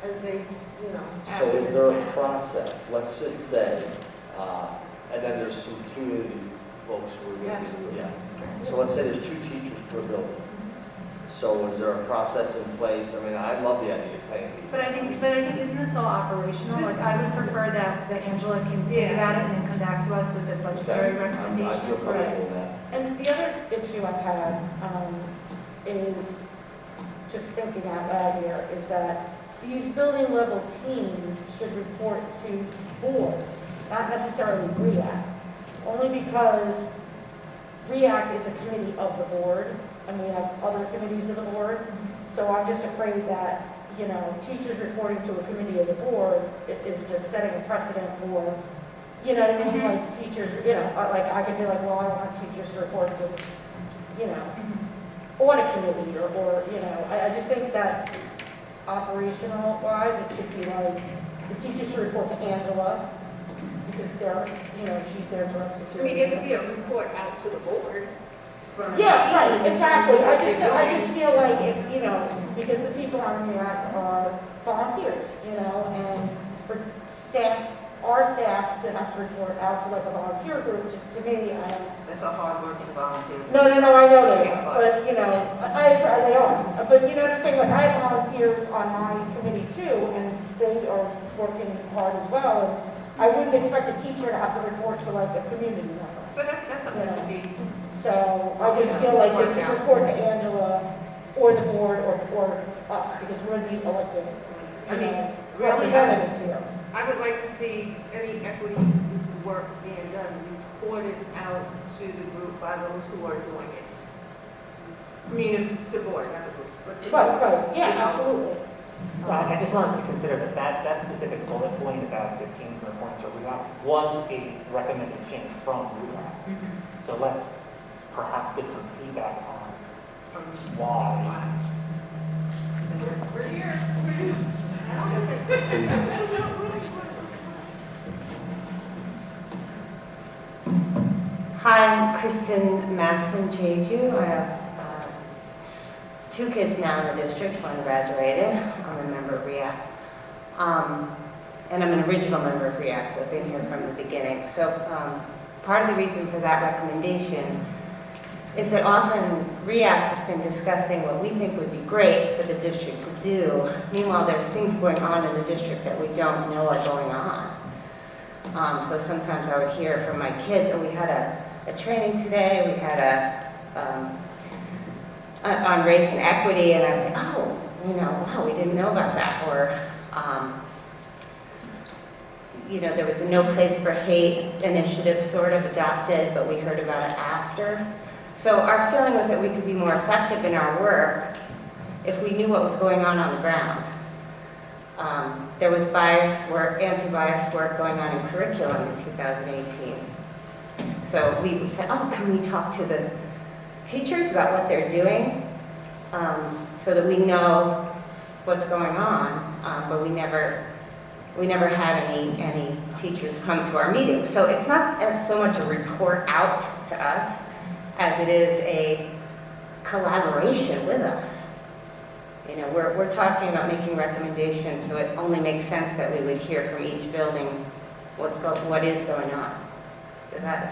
as they, you know. So is there a process, let's just say, and then there's some community folks who are going to Absolutely. be, yeah. So let's say there's 2 teachers per building. So is there a process in place? I mean, I love the idea of paying people. But I think, isn't this all operational? Like, I would prefer that Angela can think about it and then come back to us with a budgetary Okay. I recommendation. feel comfortable with that. And the other issue I've had is, just thinking out loud here, is that these building level teams should report to the board, not necessarily REACT. Only because REACT is a committee of the board, and we have other committees of the board. So I'm just afraid that, you know, teachers reporting to a committee of the board is just setting a precedent for, you know what I mean? Like teachers, you know, like I could be like, well, I want teachers to report to, you know, audit committee or you know, I just think that operational wise, it should be like, the teachers should report to Angela because they're, you know, she's their direct I mean, security. it would be a report out to the board. Yeah, right, exactly. I just feel like if, you know, because the people on REACT are volunteers, you know, and for staff, our staff to have to report out to like a volunteer group, just to me, I don't. That's a hard-working volunteer. No, I know they are, but, you know, they are. But you know what I'm saying, like, I have volunteers on my committee too, and they are working hard as well. And I wouldn't expect a teacher to have to report to like a community member. So that's something to be. So I just feel like they should report to Angela or the board or us, because we're the elected, I mean, representatives here. I would like to see any equity work being done reported out to the group by those who are doing it. I mean, the board, not the group, but the board. Right, yeah, You know? absolutely. I just want us to consider that specific bullet point about the teams and the points of REACT was a recommended change from REACT. So let's perhaps get some feedback on why. We're here. Hi, I'm Kristen Maslin Jeju. I have 2 kids now in the district, 1 graduated. I'm a member of REACT. And I'm an original member of REACT, so I've been here from the beginning. So part of the reason for that recommendation is that often REACT has been discussing what we think would be great for the district to do. Meanwhile, there's things going on in the district that we don't know are going on. So sometimes I would hear from my kids, and we had a training today, we had on race and equity, and I was like, oh, you know, wow, we didn't know about that. Or, you know, there was a No Place for Hate initiative sort of adopted, but we heard about it after. So our feeling was that we could be more effective in our work if we knew what was going on the ground. There was bias work, anti-bias work going on in curriculum in 2018. So we said, oh, can we talk to the teachers about what they're doing so that we know what's going on, but we never had any teachers come to our meetings. So it's not so much a report out to us as it is a collaboration with us. You know, we're talking about making recommendations, so it only makes sense that we would hear from each building what is going on. Does that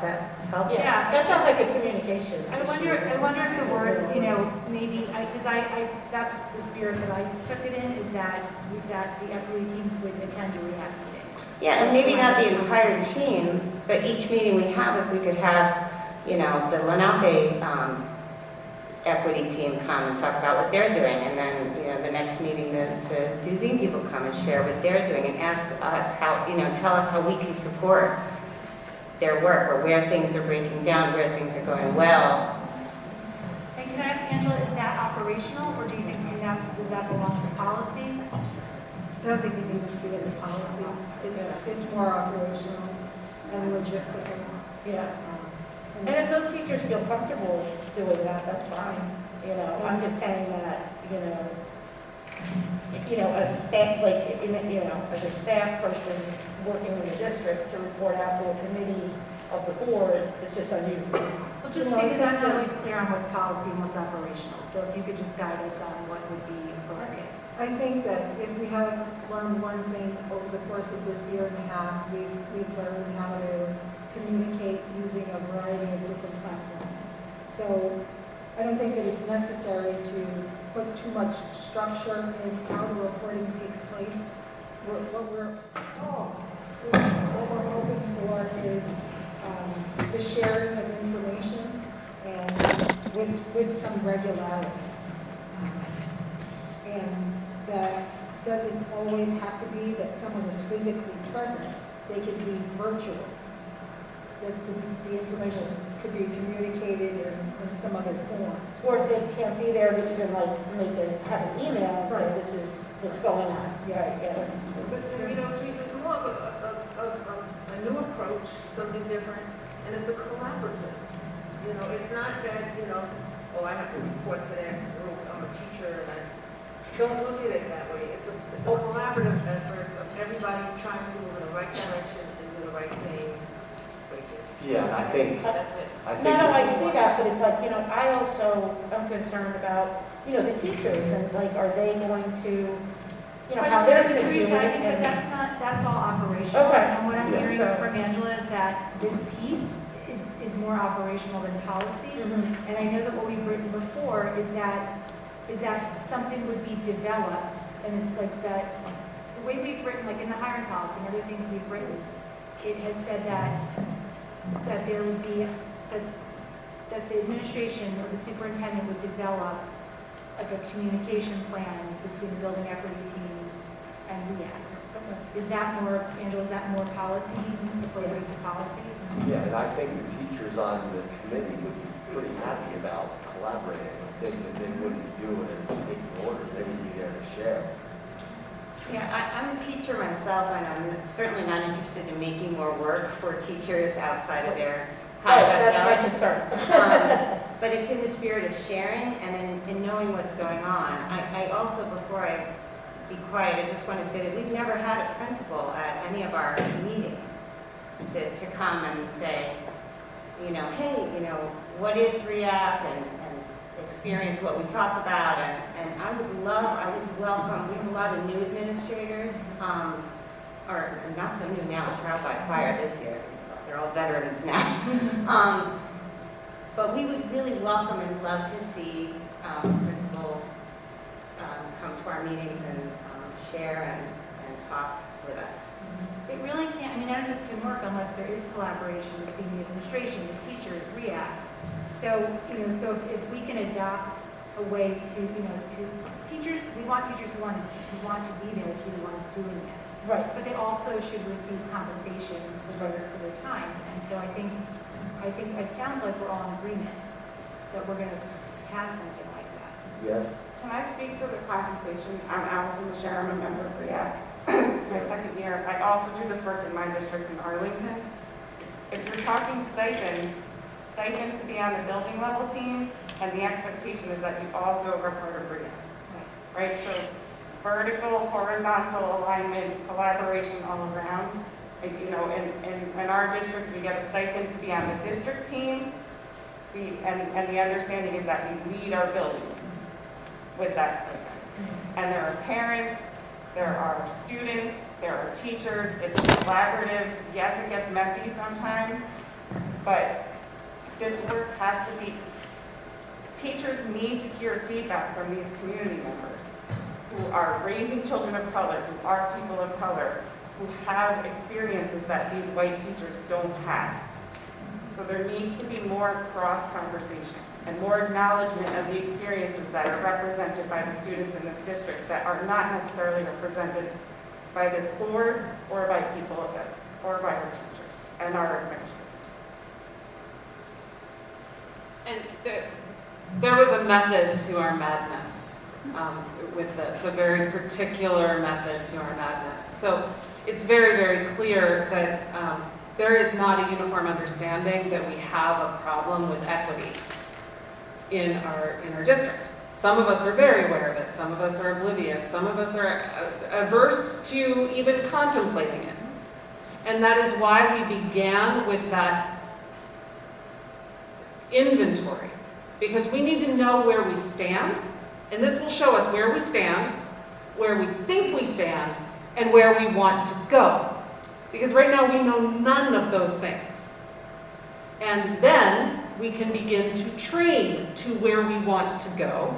help? Yeah, that sounds like a communication. I wonder if the words, you know, maybe, because that's the spirit that I took it in, is that the equity teams would attend a REACT meeting. Yeah, and maybe not the entire team, but each meeting we have, if we could have, you know, the Lenape equity team come and talk about what they're doing, and then, you know, the next meeting the Duzine people come and share what they're doing and ask us how, you know, tell us how we can support their work, or where things are breaking down, where things are going well. And can I ask Angela, is that operational, or do you think does that belong to policy? I don't think it needs to be in the policy. It's more operational and logistical. Yeah. And if those teachers feel comfortable doing that, that's fine. You know, I'm just saying that, you know, as a staff, like, you know, as a staff person working in the district to report out to a committee of the board, it's just unusual. Well, just because I'm not always clear on what's policy and what's operational, so if you could just guide us on what would be appropriate. I think that if we have learned one thing over the course of this year and a half. We've learned how to communicate using a variety of different platforms. So I don't think that it's necessary to put too much structure in how the reporting takes place. What we're hoping for is the sharing of information and with some regularity. And that doesn't always have to be that someone is physically present. They could be virtual. That the information could be communicated in some other form. Or if they can't be there, but you can like have an email and say this is what's going on. Yeah. But, you know, it's more of a new approach, something different, and it's a collaborative. You know, it's not that, you know, oh, I have to report to that group, I'm a teacher, and I don't look at it that way. It's a collaborative effort of everybody trying to move in the right direction and do the right thing. Yeah, I think, That's it. No, I see that, but it's like, you know, I also am concerned about, you know, the teachers and like, are they going to, you know, how they're going to do it? Teresa, I think that and- that's all operational. Okay. And what I'm Yeah. hearing from Angela is that this piece is more operational than policy. Mhm. And I know that what we've written before is that something would be developed, and it's like that, the way we've written, like in the hiring policy and other things we've written, it has said that there would be, that the administration or the superintendent would develop like a communication plan between the building equity teams and REAC. Is that more, Angela, is that more policy, if we're raising policy? yeah, and I think the teachers on the committee would be pretty happy about collaborating. I think that they wouldn't view it as taking orders, they would be there to share. Yeah, I'm a teacher myself, and I'm certainly not interested in making more work for teachers outside of their Right, contract that's my hours. concern. But it's in the spirit of sharing and in knowing what's going on. I also, before I be quiet, I just want to say that we've never had a principal at any of our meetings to come and say, you know, hey, you know, what is REAP and experience what we talk about. And I would welcome, we have a lot of new administrators, or not so new now, trial by fire this year. They're all veterans now. But we would really welcome and love to see principal come to our meetings and share and talk with us. It really can't, I mean, none of this can work unless there is collaboration between the administration, the teachers, REAC. So, you know, so if we can adopt a way to, you know, to teachers, we want teachers who want to be there to be the ones doing this. Right. But they also should receive compensation for their time. And so I think it sounds like we're all in agreement that we're going to pass something like that. Yes? Can I speak to the compensation? I'm Allison Michelle, I'm a member of REAC. My second year, I also do this work in my district in Arlington. If you're talking stipends, stipend to be on the building level team, and the expectation is that you also are part of REAC. Right? So vertical, horizontal alignment, collaboration all around. You know, in our district, we get a stipend to be on the district team, and the understanding is that we lead our building with that stipend. And there are parents, there are students, there are teachers, it's collaborative. Yes, it gets messy sometimes, but this work has to be, teachers need to hear feedback from these community members who are raising children of color, who are people of color, who have experiences that these white teachers don't have. So there needs to be more cross-conversation and more acknowledgement of the experiences that are represented by the students in this district that are not necessarily represented by this board or by people of it, or by our teachers and our administrators. And there was a method to our madness with this, a very particular method to our madness. So it's very, very clear that there is not a uniform understanding that we have a problem with equity in our district. Some of us are very aware of it, some of us are oblivious, some of us are averse to even contemplating it. And that is why we began with that inventory, because we need to know where we stand, and this will show us where we stand, where we think we stand, and where we want to go. Because right now we know none of those things. And then we can begin to train to where we want to go,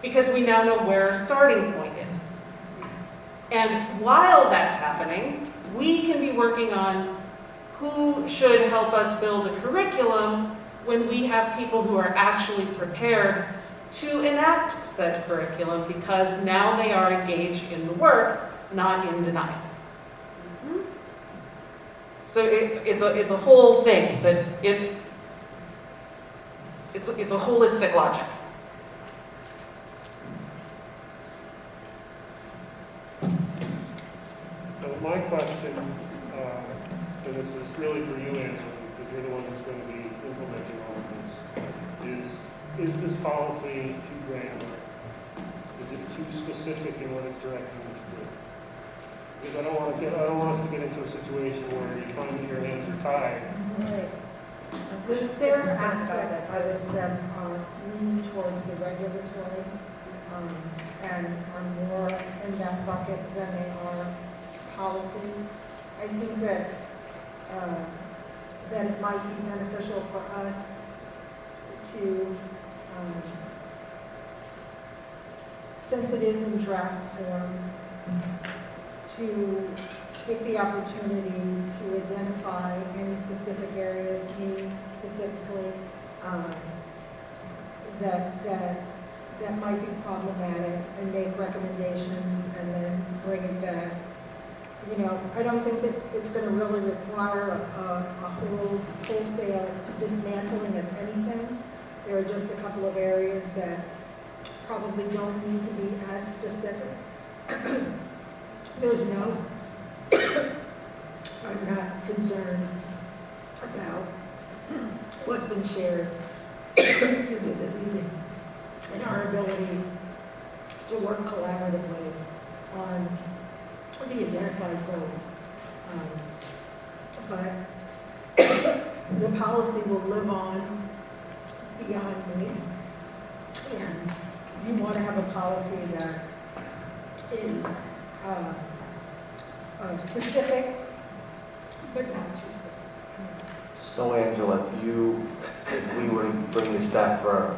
because we now know where our starting point is. And while that's happening, we can be working on who should help us build a curriculum when we have people who are actually prepared to enact said curriculum, because now they are engaged in the work, not in denial. So it's a whole thing that it's a holistic logic. So my question, and this is really for you, Angela, because you're the one who's going to be implementing all of this, is this policy too granular? Is it too specific in what it's directing you to do? Because I don't want us to get into a situation where you find that your hands are tied. There are aspects of it that are lean towards the regulatory and are more in that bucket than they are policy. I think that it might be beneficial for us to, since it is in draft form, to take the opportunity to identify any specific areas, me specifically, that might be problematic, and make recommendations and then bring it back. You know, I don't think that it's going to really require a wholesale dismantling of anything. There are just a couple of areas that probably don't need to be as specific. There's no, I'm not concerned about what's been shared, excuse me, this evening, and our ability to work collaboratively on the identified goals. But the policy will live on beyond me, and you want to have a policy that is specific, but not too specific. So Angela, if we were to bring this back for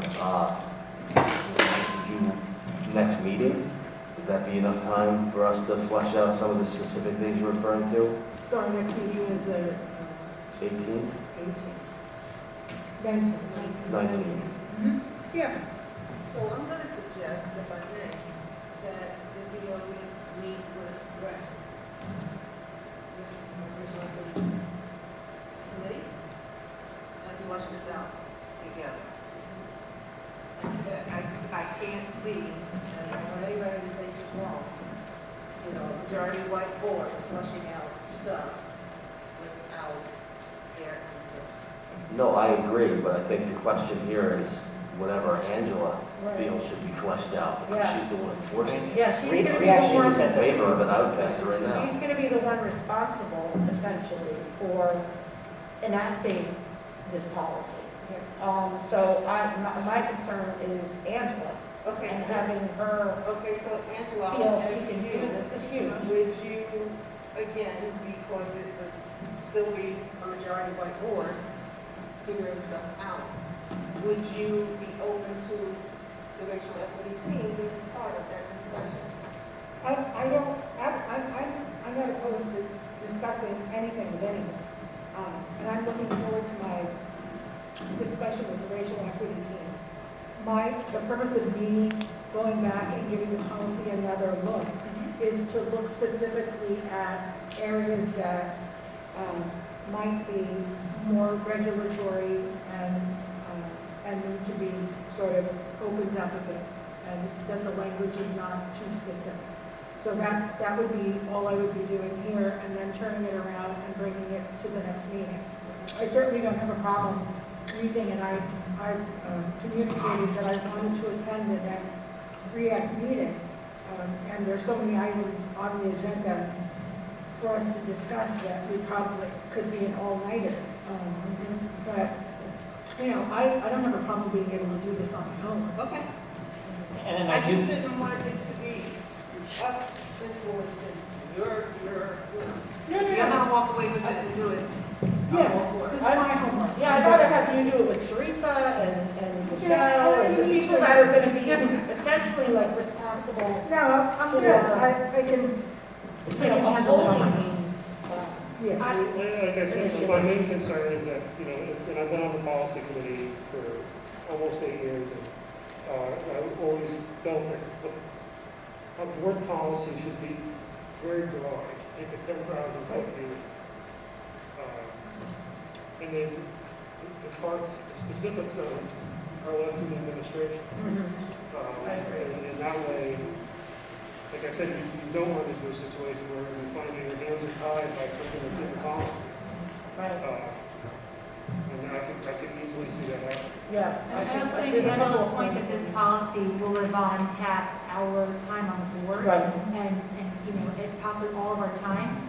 next meeting, would that be enough time for us to flesh out some of the specific things you're referring to? So our next meeting is the 18? 19. 19. Yeah. So I'm going to suggest, if I may, that the BOE meet with REC, committee, and to watch this out together. And I can't see, and I don't want anybody to think it's wrong, you know, majority white board flushing out stuff without their input. No, I agree, but I think the question here is whatever Angela feels should be fleshed out, because she's the one enforcing it. Yeah, she's going to be the one. In favor of it, I would pass it right now. She's going to be the one responsible, essentially, for enacting this policy. So my concern is Angela. Okay. And having her Okay, so Angela, feel she can do this is huge. would you, again, because it would still be a majority white board figuring stuff out, would you be open to the racial equity team being part of that discussion? I'm not opposed to discussing anything with anyone. And I'm looking forward to my discussion with the racial equity team. The purpose of me going back and giving the policy another look is to look specifically at areas that might be more regulatory and need to be sort of opened up a bit, and that the language is not too specific. So that would be all I would be doing here, and then turning it around and bringing it to the next meeting. I certainly don't have a problem reading, and I communicated that I wanted to attend the next REACT meeting, and there's so many items on the agenda for us to discuss that we probably could be an all-nighter. But, you know, I don't have a problem being able to do this on my own. Okay. And then I just didn't want it to be us influencing If you're gonna walk away with it and do it, Yeah, I'm all for it. this is my homework. Yeah, I'd rather have you do it with Sharifa and Michelle and the people that are gonna be essentially like responsible. No, I'm good. I can, You know, handle it on my means. yeah. Like I said, my main concern is that, you know, and I've been on the policy committee for almost 8 years, and I've always felt that a board policy should be very broad, take a 10,000 type view. And then the parts, the specifics of it are left to the administration. And in that way, like I said, you don't want to do a situation where you find that your hands are tied by something that's in the policy. Right. And I can easily see that happen. Yeah. And I also think to Angela's point that this policy will live on past our time on the board. Right. And you know, possibly all of our time.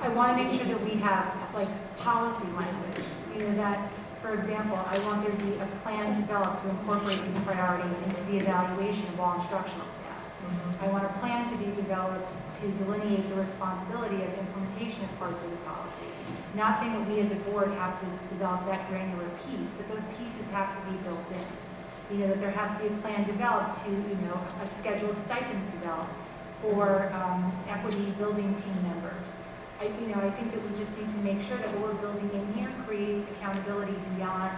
I want to make sure that we have like policy language. You know, that, for example, I want there to be a plan developed to incorporate these priorities into the evaluation of all instructional staff. I want a plan to be developed to delineate the responsibility of implementation of parts of the policy. Not saying that we as a board have to develop that granular piece, but those pieces have to be built in. You know, that there has to be a plan developed to, you know, a schedule of stipends developed for equity building team members. I think that we just need to make sure that what we're building in here creates accountability beyond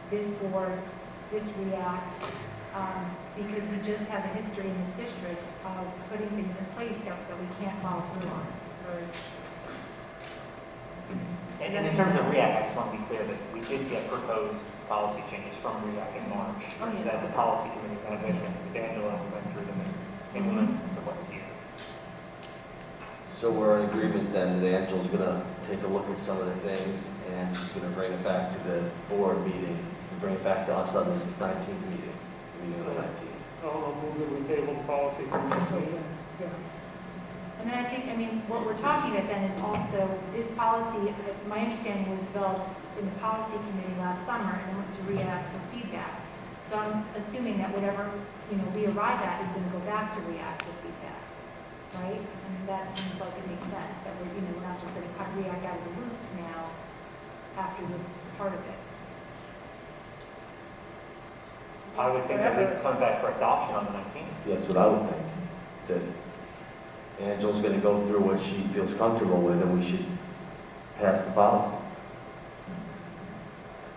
this board, this REACT, because we just have a history in this district of putting things in place that we can't follow through on. And in terms of REACT, I just want to be clear that we did get proposed policy changes from REACT in March. That the policy committee met with and Angela went through them and implemented to what's here. So we're in agreement then that Angela's gonna take a look at some of the things and she's gonna bring it back to the board meeting and bring it back to us on the 19th meeting. These are the 19th. I'll move that we table the policy for the next meeting. And then I mean, what we're talking about then is also, this policy, my understanding was developed in the policy committee last summer and then went to REACT for feedback. So I'm assuming that whatever, you know, we arrive at is going to go back to REACT for feedback, right? And that seems like it makes sense, that we're, you know, we're not just going to cut REACT out of the loop now after this part of it. I would think that we'd come back for adoption on the 19th. That's what I would think, that Angela's gonna go through what she feels comfortable with and we should pass the policy.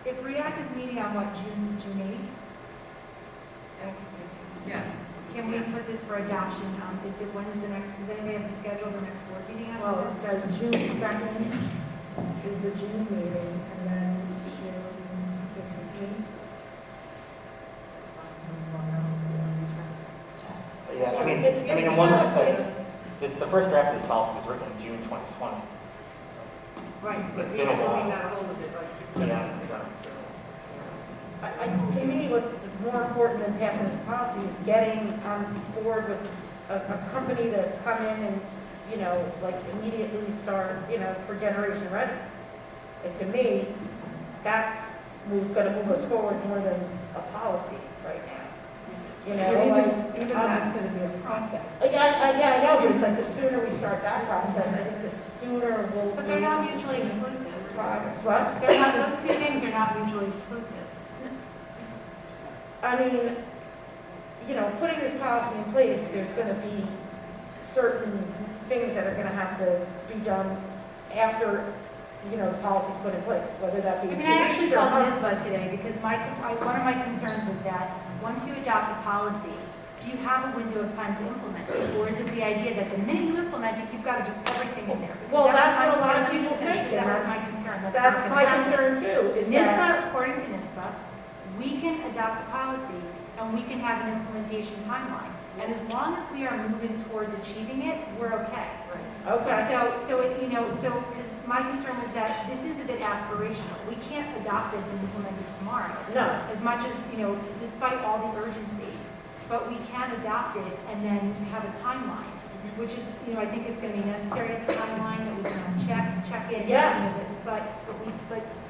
If REACT is meeting on what, June 8th? Yes. Can we put this for adoption? When is the next, does anybody have to schedule the next board meeting? Well, June 2nd is the June meeting, and then June 16th. Yeah, I mean, in one respect, the first draft of this policy was written in June 2020. Right, but It's we been a while. got a hold of it like 6, 7 months ago. To me, what's more important than passing this policy is getting on board with a company to come in and, you know, like immediately start, you know, for generation ready. And to me, that's going to move us forward more than a policy right now. You know, Even that's going to be a process. I know, but it's like the sooner we start that process, I think the sooner we'll. But they're not mutually exclusive. Progress. What? They're not, those two things are not mutually exclusive. I mean, you know, putting this policy in place, there's going to be certain things that are going to have to be done after, you know, the policy's put in place, whether that be. I mean, I actually called NISBA today because one of my concerns was that once you adopt a policy, do you have a window of time to implement it? Or is it the idea that the minute you implement it, you've got to do everything in there? Because Well, that that's was what a lot of let me people just finish, think, because and That was that's- my concern. That's not my gonna happen. concern too, is that. NISBA, according to NISBA, we can adopt a policy and we can have an implementation timeline. And as long as we are moving towards achieving it, we're okay. Okay. Because my concern was that this is a bit aspirational. We can't adopt this and implement it tomorrow. No. As much as, you know, despite all the urgency, but we can adopt it and then have a timeline, which is, you know, I think it's going to be necessary as a timeline that we can run checks, check in. Yeah. You know, but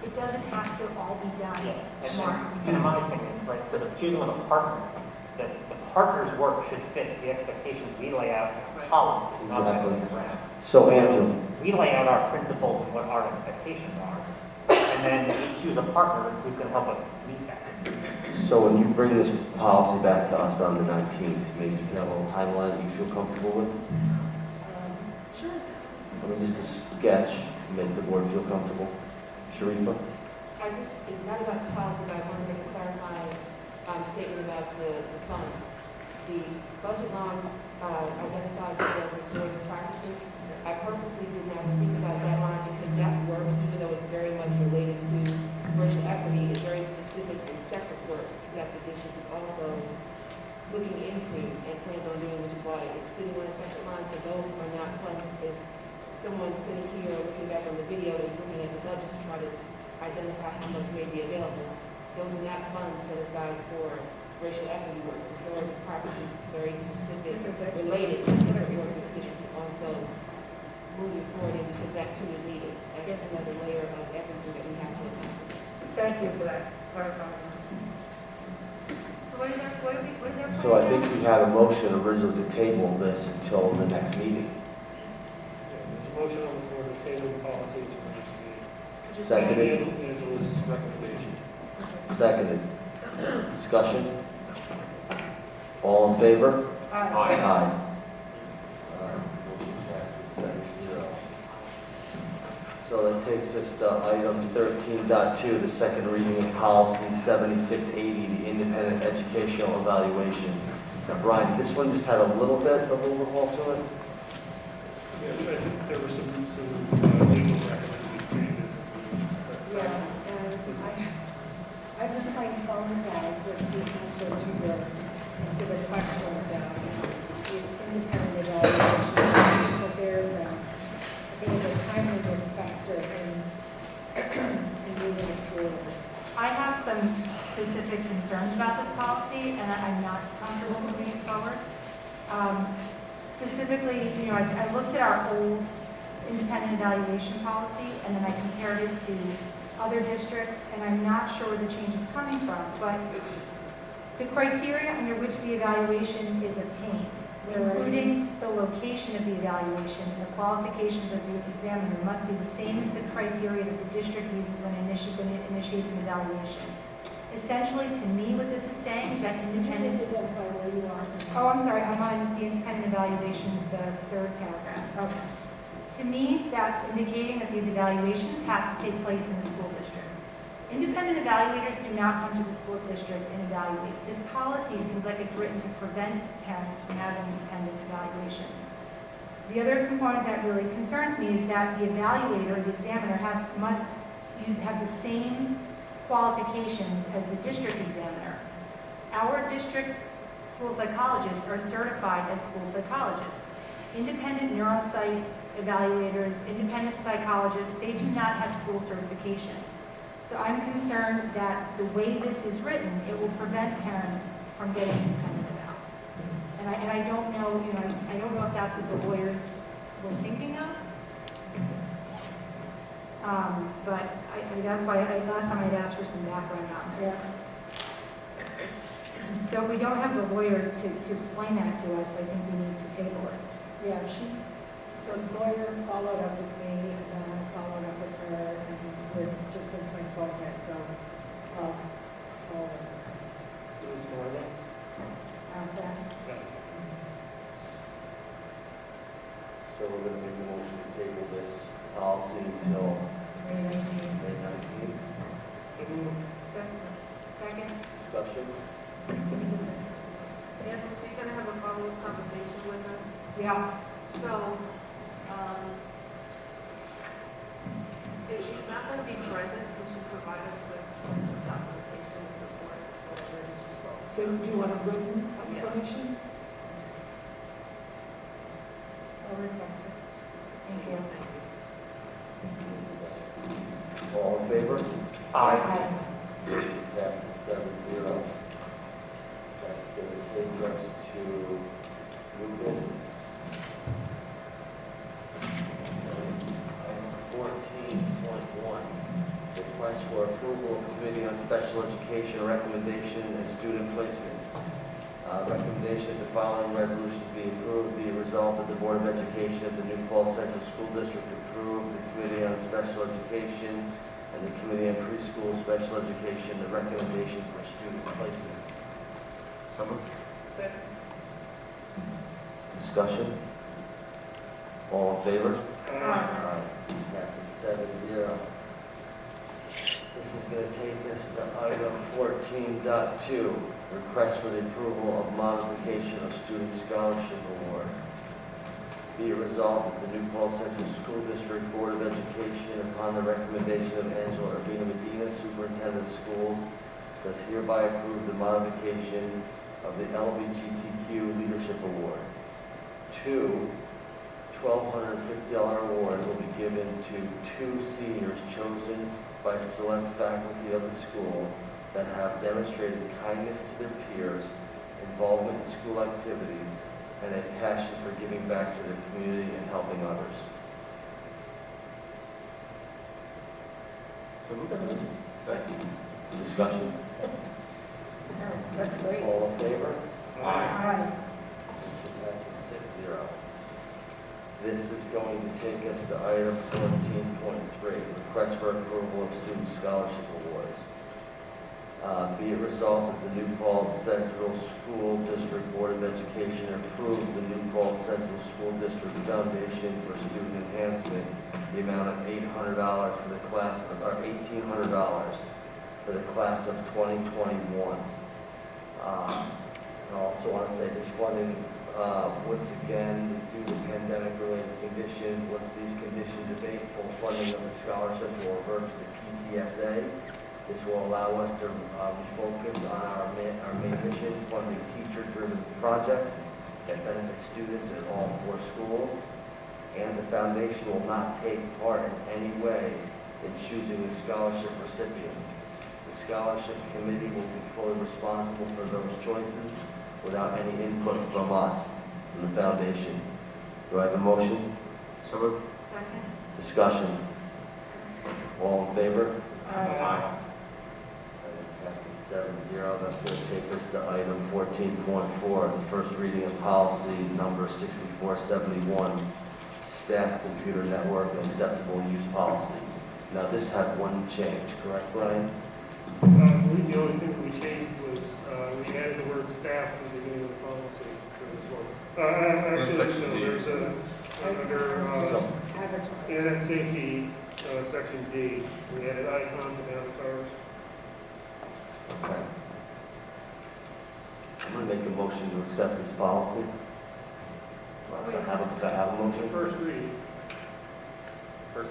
it doesn't have to all be done tomorrow. And in my opinion, right, so the choosing of a partner, that the partner's work should fit the expectations we lay out in our policy, not the other way around. So Andrew, We lay out our principles and what our expectations are, and then we choose a partner who's going to help us meet that. so when you bring this policy back to us on the 19th, maybe you can have a little timeline that you feel comfortable with? Sure. I mean, just a sketch, to make the board feel comfortable. Sharifa? I just, it's not about the policy, but I want to make a clarifying statement about the funds. The budget lines identified for restorative practices. I purposely did not speak about that line because that work, even though it's very much related to racial equity, is very specific and separate work that the district is also looking into and plans on doing, which is why it's sitting on a separate line. So those are not funds. If someone sitting here or looking back on the video is looking at the budget to try to identify how much may be available, those are not funds set aside for racial equity work. Restorative practices, very specific, related to the work that the district is also moving forward in, because that too is needed as another layer of everything that we have to accomplish. Thank you for that clarifying. So what is our plan? So I think we had a motion originally to table this until the next meeting. There's a motion on the floor to table the policy to the next meeting. Seconded? Angela's recommendation. Seconded. Discussion? All in favor? Aye. Aye. Motion passes 7-0. So that takes us to item 13.2, the second reading of policy 7680, the independent educational evaluation. Now, Brian, this one just had a little bit of overhaul to it? Yes, I think there were some legal recommended changes. Yeah, and I've been playing phone tag with the answer to the question about the independent evaluation. But there's a timeliness factor in moving it forward. I have some specific concerns about this policy, and I'm not comfortable moving it forward. Specifically, I looked at our old independent evaluation policy, and then I compared it to other districts, and I'm not sure where the change is coming from, but the criteria under which the evaluation is obtained, including the location of the evaluation and the qualifications of the examiner, must be the same as the criteria that the district uses when it initiates an evaluation. Essentially, to me, what this is saying is that independent... Just identify where you are. Oh, I'm sorry, I'm on the independent evaluations, the third paragraph. Okay. To me, that's indicating that these evaluations have to take place in the school district. Independent evaluators do not come to the school district and evaluate. This policy seems like it's written to prevent parents from having independent evaluations. The other component that really concerns me is that the evaluator, the examiner, must have the same qualifications as the district examiner. Our district school psychologists are certified as school psychologists. Independent neuropsych evaluators, independent psychologists, they do not have school certification. So I'm concerned that the way this is written, it will prevent parents from getting independent evals. And I don't know, I don't know if that's what the lawyers were thinking of. But that's why last time I'd asked for some background on this. Yeah. So if we don't have the lawyer to explain that to us, I think we need to table it. Yeah, so the lawyer followed up with me, and then I followed up with her, and we're just been playing phone tag, so, Ms. Marlowe? that. So we're going to make a motion to table this policy until May 19th. May 19th. Second. Discussion? Angela, so you're gonna have a follow-up conversation with her? Yeah. So, if she's not gonna be present, can she provide us with documentation and support, whatever it is she's supposed to? So do you want a written explanation? I'll request it. Thank you. All in favor? Aye. Motion passes 7-0. That's going to take us to new business. Item 14.1, request for approval of Committee on Special Education recommendation and student placements. Recommendation that the following resolution be approved. Be it resolved that the Board of Education of the New Paltz Central School District approve the Committee on Special Education and the Committee on Preschool Special Education the recommendation for student placements. So moved. Second. Discussion? All in favor? Aye. Passes 7-0. This is going to take us to item 14.2, request for the approval of modification of student scholarship award. Be it resolved that the New Paltz Central School District Board of Education, upon the recommendation of Angela Urbina Medina, Superintendent of Schools, does hereby approve the modification of the LGBTQ Leadership Award. Two $1,250 award will be given to 2 seniors chosen by select faculty of the school that have demonstrated kindness to their peers, involvement in school activities, and a passion for giving back to their community and helping others. So moved. Second. Discussion? That's great. All in favor? Aye. Passes 6-0. This is going to take us to item 14.3, request for approval of student scholarship awards. Be it resolved that the New Paltz Central School District Board of Education approves the New Paltz Central School District Foundation for Student Enhancement, the amount of $800 for the class, or $1,800 for the class of 2021. I also want to say this funding, once again, due to pandemic-related conditions, once these conditions abate, full funding of the scholarship will revert to the PTSA. This will allow us to refocus on our main mission, funding teacher-driven projects that benefit students at all 4 schools. And the foundation will not take part in any way in choosing the scholarship recipients. The scholarship committee will be fully responsible for those choices without any input from us, from the foundation. Do I have a motion? So moved. Second. Discussion? All in favor? Aye. Passes 7-0. That's going to take us to item 14.4, the first reading of policy number 6471, staff computer network and acceptable use policy. Now, this had one change, correct, Brian? I believe the only thing that we changed was we added the word staff to the beginning of the policy for this one. Actually, Section no, D. there's under Advertising. internet safety, section D, we added icons and avatars. Okay. I'm going to make a motion to accept this policy. Do I have a motion? First reading. First.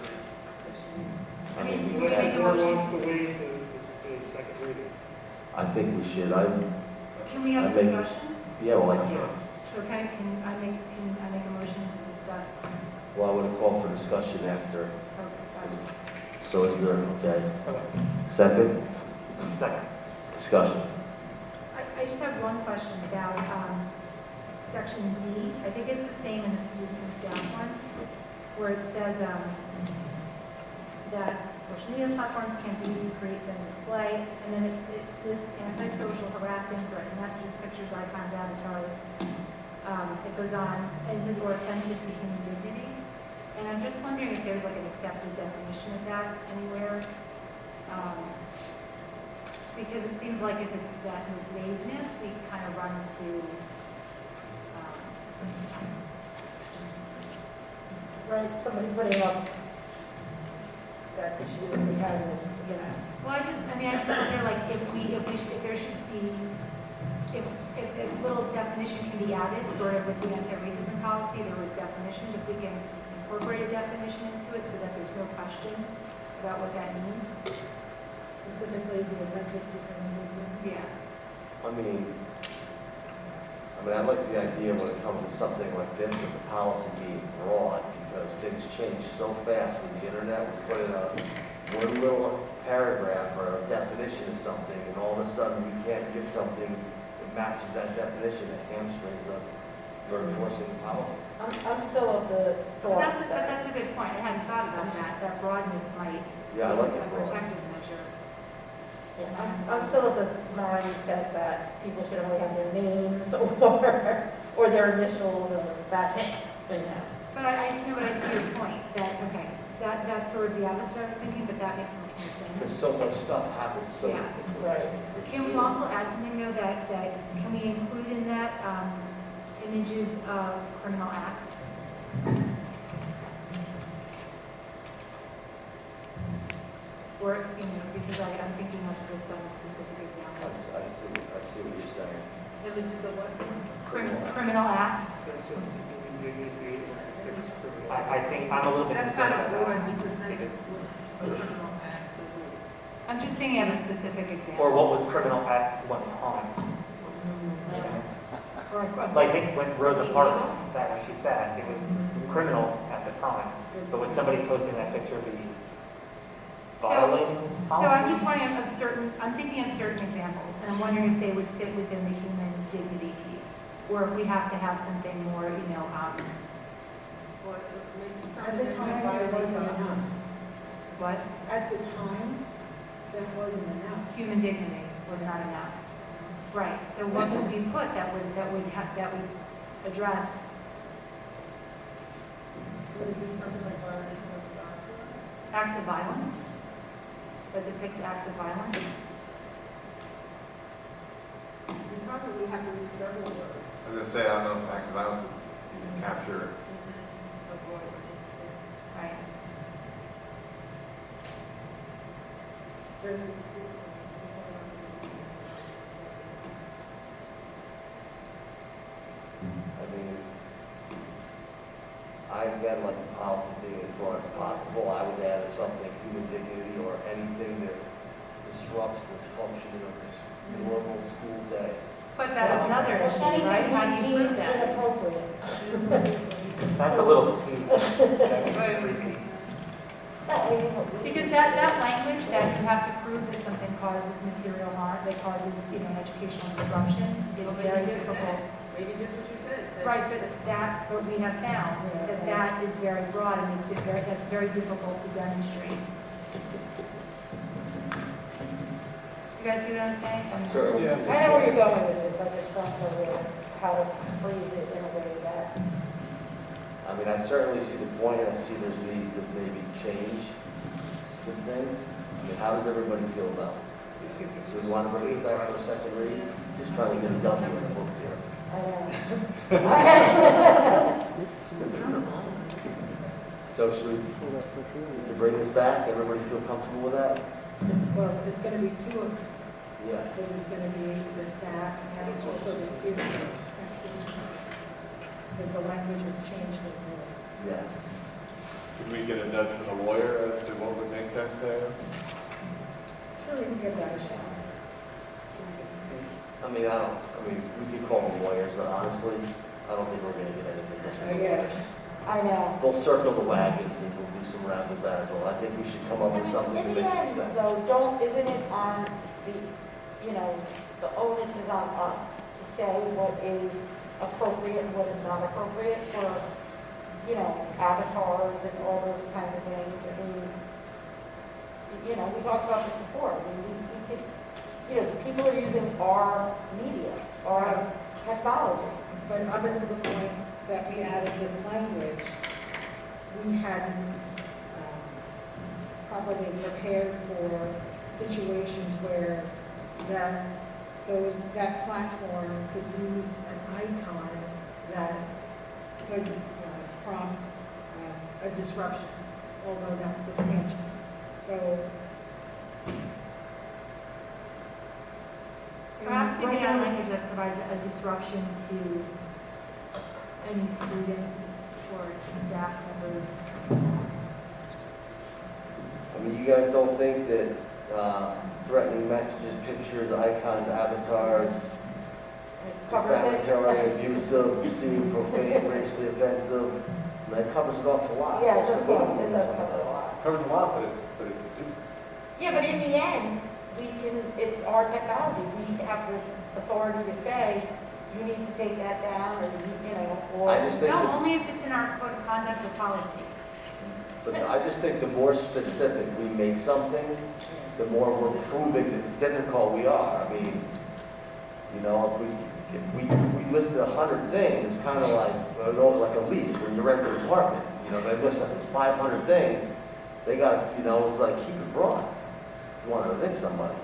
I mean, we Unless make the a board motion. wants to waive the second reading. I think we should. Can we have I a make- discussion? Yeah, well, Yes. So can I make a motion to discuss? well, I would have called for discussion after. Okay. So is there, okay. Second? Second. Discussion. I just have one question about section D. I think it's the same in the student and staff one, where it says that social media platforms can be used to create and display, and then it lists antisocial, harassing, threatening messages, pictures, icons, avatars. It goes on, and it says, or offensive to human dignity. And I'm just wondering if there's like an accepted definition of that anywhere. Because it seems like if it's that vagueness, we kind of run into, Right, somebody putting up that issue that we had with, well, I just wonder, like, if there should be, if a little definition can be added, sort of with the anti-racism policy, there was definitions, if we can incorporate a definition into it so that there's no question about what that means. specifically the offensive to human Yeah. I mean, I like the idea when it comes to something like this, of the policy being broad, because things change so fast with the internet. We put in one little paragraph or a definition of something, and all of a sudden we can't get something that matches that definition that hamstrings us for enforcing the policy. I'm still of the But thought that's a good point. I hadn't thought about that. That broadness might Yeah, I like be it a broad. protective measure. I'm still of the mindset that people should only have their names or their initials and that's it, you know. But I know, but I see your point, that, okay, that's sort of the opposite I was thinking, but that makes more sense. Because so much stuff happens so. Yeah. Right. Can we also add something though that can we include in that images of criminal acts? Or, you know, because I'm thinking of just some specific examples. I see what you're saying. Images of what? Criminal acts. That's what human dignity or fixed criminal. I think I'm a little bit That's concerned kind of about broad that. because then it's a criminal act. I'm just thinking of a specific example. Or what was criminal at one time. Like when Rosa Parks sat where she sat, it was criminal at the time. But when somebody posting that picture be violating this So I'm policy? just wondering of certain, I'm thinking of certain examples, and I'm wondering if they would fit within the human dignity piece, or if we have to have something more, you know, At the time, it wasn't enough. what? At the time, that wasn't enough. Human dignity was not enough. Right, so what would we put that would address? Would it be something like violation of the document? Acts of violence? That depicts acts of violence? You probably have to use several words. I was gonna say, I don't know if acts of violence would capture. Right. There's this school. I mean, I again like the policy being as broad as possible. I would add something human dignity or anything that disrupts the functioning of this normal school day. But that's another issue, right? How do you prove that? Inappropriate. That's a little too, that's creepy. Because that language that you have to prove that something causes material harm, that causes, you know, educational disruption is very difficult. Maybe just what you said. Right, but we have found that is very broad and makes it that's very difficult to demonstrate. Do you guys see what I'm saying? Certainly. I know where you're going with this, I just don't know how to phrase it in a way that. I mean, I certainly see the point, and I see there's need to maybe change some things. I mean, how does everybody feel about it? So we want to bring this back for a second read? Just trying to get it done with the books here. So should we bring this back? Everybody feel comfortable with that? Well, it's going to be two of them, Yeah. because it's going to be the staff and it's also the students. Because the language was changed a little. Yes. Could we get a nudge from the lawyer as to what would make sense there? Sure, we can give that a shot. I mean, we can call them lawyers, but honestly, I don't think we're going to get anything from the lawyers. I know. They'll circle the wagons and we'll do some razzle dazzle. I think we should come up with something that In the makes end, sense. though, isn't it on the, you know, the onus is on us to say what is appropriate and what is not appropriate for, you know, avatars and all those kinds of things. I mean, you know, we talked about this before. I mean, we could, you know, people are using our media, our technology. But up until the point that we added this language, we hadn't probably prepared for situations where that platform could use an icon that could prompt a disruption, although not substantial. So Perhaps we can add language that provides a disruption to any student or staff members. I mean, you guys don't think that threatening messages, pictures, icons, avatars, defamatory, abusive, obscene, profane, racially offensive, that covers an awful lot. Yeah, it does cover a lot. Covers a lot, but it Yeah, but in the end, it's our technology. We have the authority to say, you need to take that down, or, you know, or. I just think No, that- only if it's in our code of conduct or policy. But I just think the more specific we make something, the more we're proving the difficult we are. I mean, you know, if we listed 100 things, it's kind of like a lease when you rent an apartment. You know, they list 500 things, they got, you know, it's like keep it broad. If you want to evict somebody.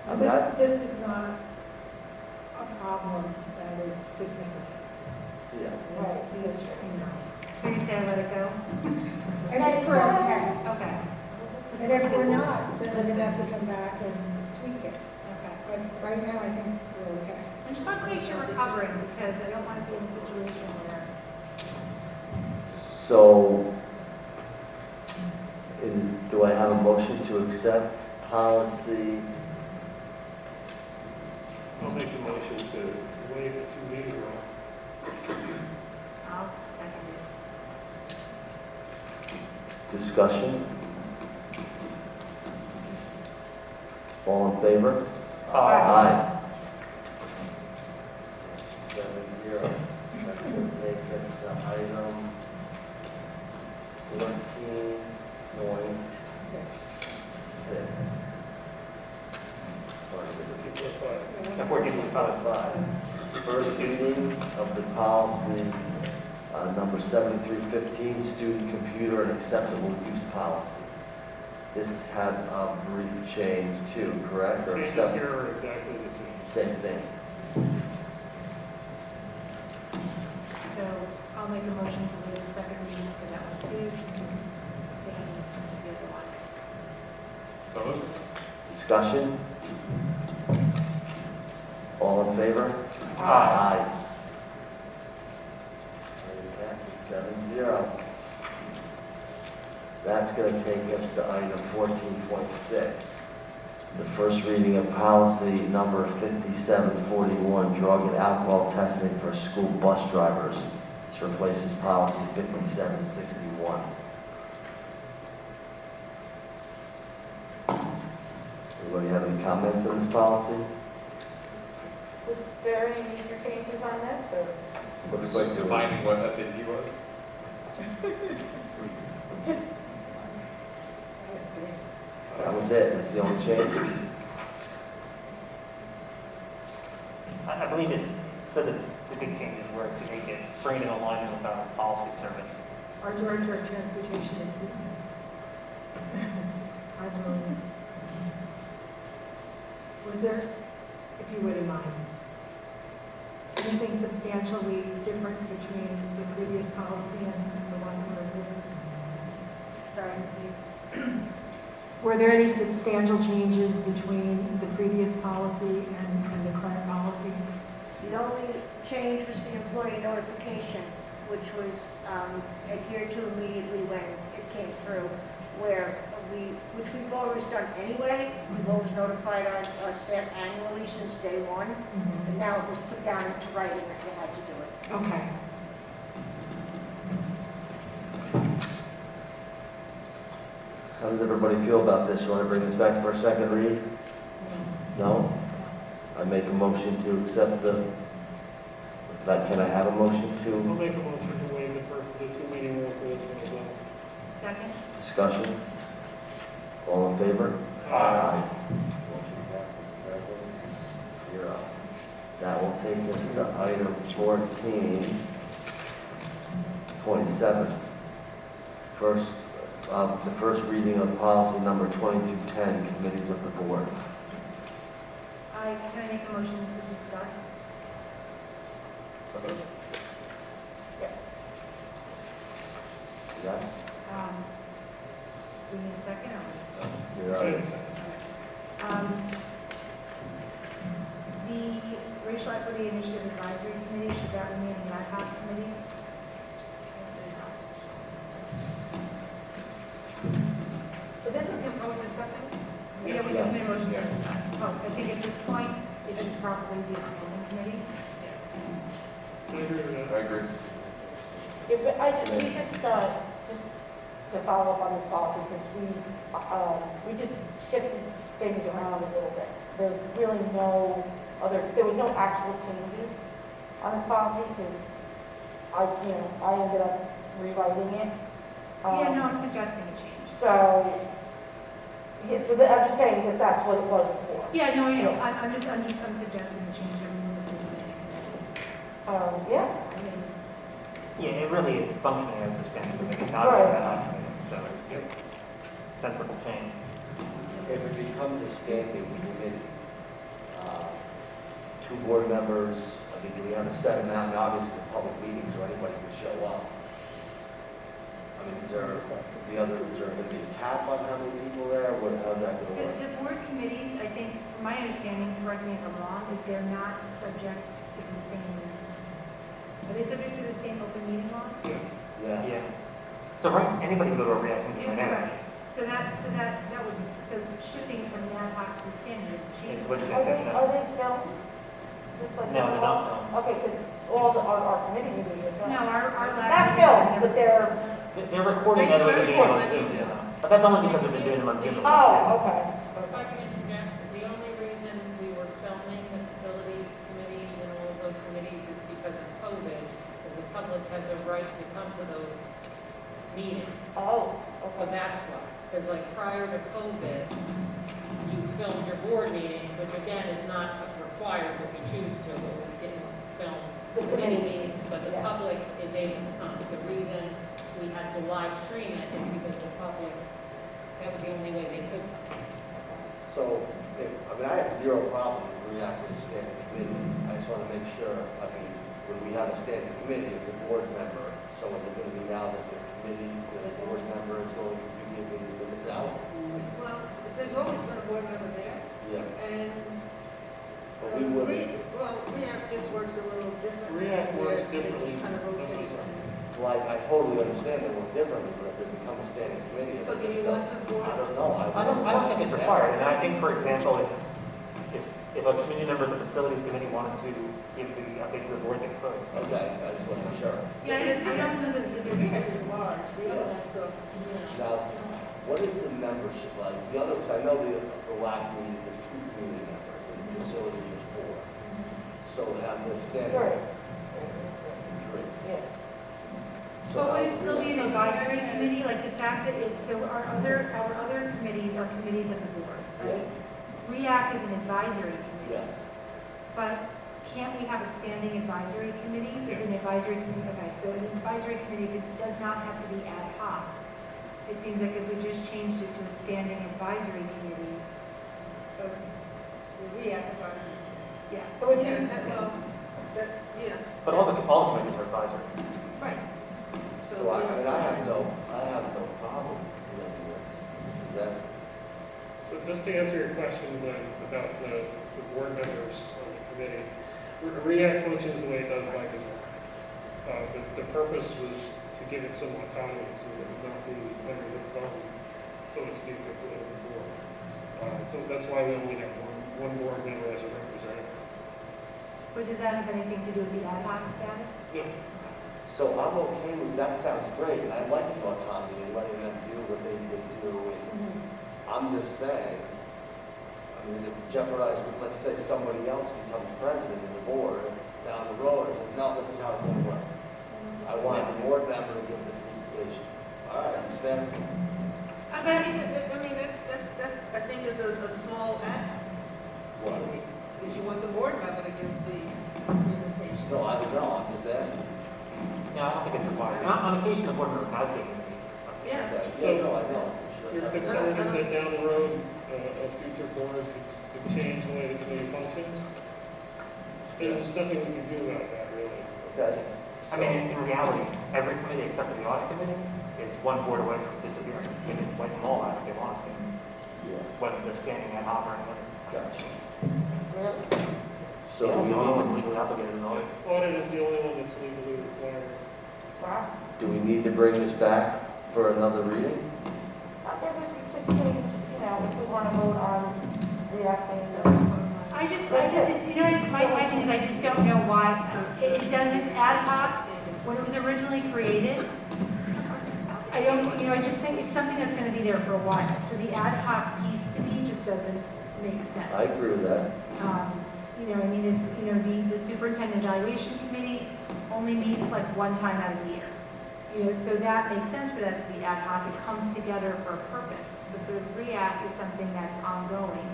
I mean, This is not a problem that is significant. yeah. Right, these, So you say let it go? And if we're okay. Okay. And if we're not, then we'd have to come back and tweak it. Okay. But right now, I think we're okay. I just want to make sure we're covering, because I don't want to be in a situation where, So, do I have a motion to accept policy? I'll make a motion to waive the 2 meeting rule. I'll second it. Discussion? All in favor? Aye. 7-0. That's going to take us to item 14.6. First reading of the policy number 7315, student computer and acceptable use policy. This had a brief change too, correct? Or Changes separate? here are exactly the same. Same thing. So I'll make a motion to waive the second reading for that one too, since it's the same as the other one. So moved. Discussion? All in favor? Aye. Passes 7-0. That's going to take us to item 14.6. The first reading of policy number 5741, drug and alcohol testing for school bus drivers. This replaces policy 5761. Anybody have any comments on this policy? Was there any major changes on this, or? Was this like defining what SAP was? That was it. That's the only change. I believe it's, so the big changes were to make it, bring it in alignment with our policy service. Our director of transportation is the, I don't know. Was there, if you wouldn't mind, anything substantially different between the previous policy and the one we're reviewing? Sorry. Were there any substantial changes between the previous policy and the current policy? The only change was the employee notification, which was adhered to immediately when it came through, which we've always done anyway. We've always notified our staff annually since day one, and now it was put down into writing that they had to do it. Okay. How does everybody feel about this? You want to bring this back for a second read? No? I make a motion to accept the, can I have a motion I'll to make a motion to waive the 2 meeting rule for this one as well. Second? discussion? All in favor? Aye. Motion passes 7-0. That will take us to item 14.7. The first reading of policy number 2210, committees of the board. Can I make a motion to discuss? Yes? Do we need a second or? You're right. The Racial Equity Initiative Advisory Committee, should that remain an ad hoc committee? But that's what we're discussing. Yeah, we just made a motion to discuss. Oh, I think at this point, it should probably be a standing committee. I agree with that. I agree. We just to follow up on this policy, because we just shifted things around a little bit. There's really there was no actual changes on this policy, because I ended up rewriting it. Yeah, no, I'm suggesting a change. So, yeah, so I'm just saying that that's what it was before. Yeah, no, I know, I'm suggesting a change, I mean, it's just Yeah, I mean, Yeah, it really is functioning as a standing committee, not Right. as an ad hoc committee, so sensible change. If it becomes a standing committee, two board members, I mean, do we have a set amount? And obviously, public meetings, so anybody can show up. I mean, is there going to be a cap on how many people there? How's that going to work? The board committees, I think, from my understanding, correct me if I'm wrong, is they're not subject to the same, are they subject to the same open meeting laws? Yes. Yeah. Yeah. So right, anybody can go to a reaction meeting Yeah, anyway. right. So that would, so shifting from the ad hoc to standard would change. It would are they filmed? Just like No, they're not filmed. Okay, because all our committee meetings are filmed. No, our last. Not filmed, but they're, They're recording They do everything they're doing on everything. Zoom, yeah. But that's only because they've been doing them on Zoom. oh, okay. If I can interject, the only reason we were filming the facilities committees and all of those committees is because of COVID, because the public has a right to come to those meetings. Oh, So that's why, because like prior to COVID, you filmed your board meetings, which again is not required, but we choose to, but we didn't film The committee committee. meetings, but the Yeah. public is able to come. The reason we had to live stream it is because the public, that was the only way they could come. So, I have zero problem with reacting to standing committee. I just want to make sure, when we have a standing committee, it's a board member. So is it going to be now that the committee, the board member is going to be giving the limits out? Well, there's always been a board member there, Yeah. and But we wouldn't, REACT just works a little differently. REACT works where they differently. just kind of rotate and- like, I totally understand that we're differently, but if it becomes a standing committee, So do you want the board? I don't know. I don't think it's required, and I think, for example, if a community member of the facilities committee wanted to give the update to the board, they could. Okay, I just want to be sure. Yeah, I don't know that The REACT is large, the other ones are, Now, what is the membership like? The other, because I know the LAC meeting, there's two community members, and the facility is four. So they have their standing. Right. Three. Yeah. So But would how- it still be an advisory committee, like the fact that it's, so our other committees are committees of the board, right? REACT is an advisory committee, Yes. but can't we have a standing advisory committee? Does an advisory committee, okay, so an advisory committee, it does not have to be ad hoc. It seems like if we just changed it to a standing advisory committee, the REACT are, yeah. But all the committees are advisory. right. So I have no problem with this. That's, So just to answer your question then about the board members on the committee, REACT functions the way it does by design. The purpose was to give it some autonomy so that it would not be under the thumb, so to speak, of the board. So that's why we only have one board member as a representative. But does that have anything to do with the ad hoc status? Yeah. so I'm okay with, that sounds great, and I like the autonomy and letting them do what they need to do. And I'm just saying, if it jeopardizes, let's say somebody else becomes president of the board down the road and says, no, this is how it's going to work. I want the board member to give the presentation. All right, I'm just asking. I think it's a small ask, What? is you want the board member to give the presentation. No, I don't know, I'm just asking. No, I don't think it's required. On occasion, the board members have taken these. Yeah. Yeah, no, I know. Your concern is that down the road, a future board could change the way the committee functions? There's nothing we can do about that, really. Okay. I mean, in reality, every committee except for the audit committee is one board away from disappearing. They can wipe them all out if they want to, Yeah, whether they're standing ad hoc or anything. gotcha. Really? So Yeah, we the only one's need, legally obligated is audit. Audit is the only one that's legally required. Wow. do we need to bring this back for another reading? There was just change, if we want to vote on reacting. I just, my thing is, I just don't know why, it doesn't ad hoc, when it was originally created, I don't, I just think it's something that's gonna be there for a while, so the ad hoc piece to me just doesn't make sense. I agree with that. It's, the superintendent evaluation committee only meets like one time out of the year. So that makes sense for that to be ad hoc. It comes together for a purpose. But the REAC is something that's ongoing,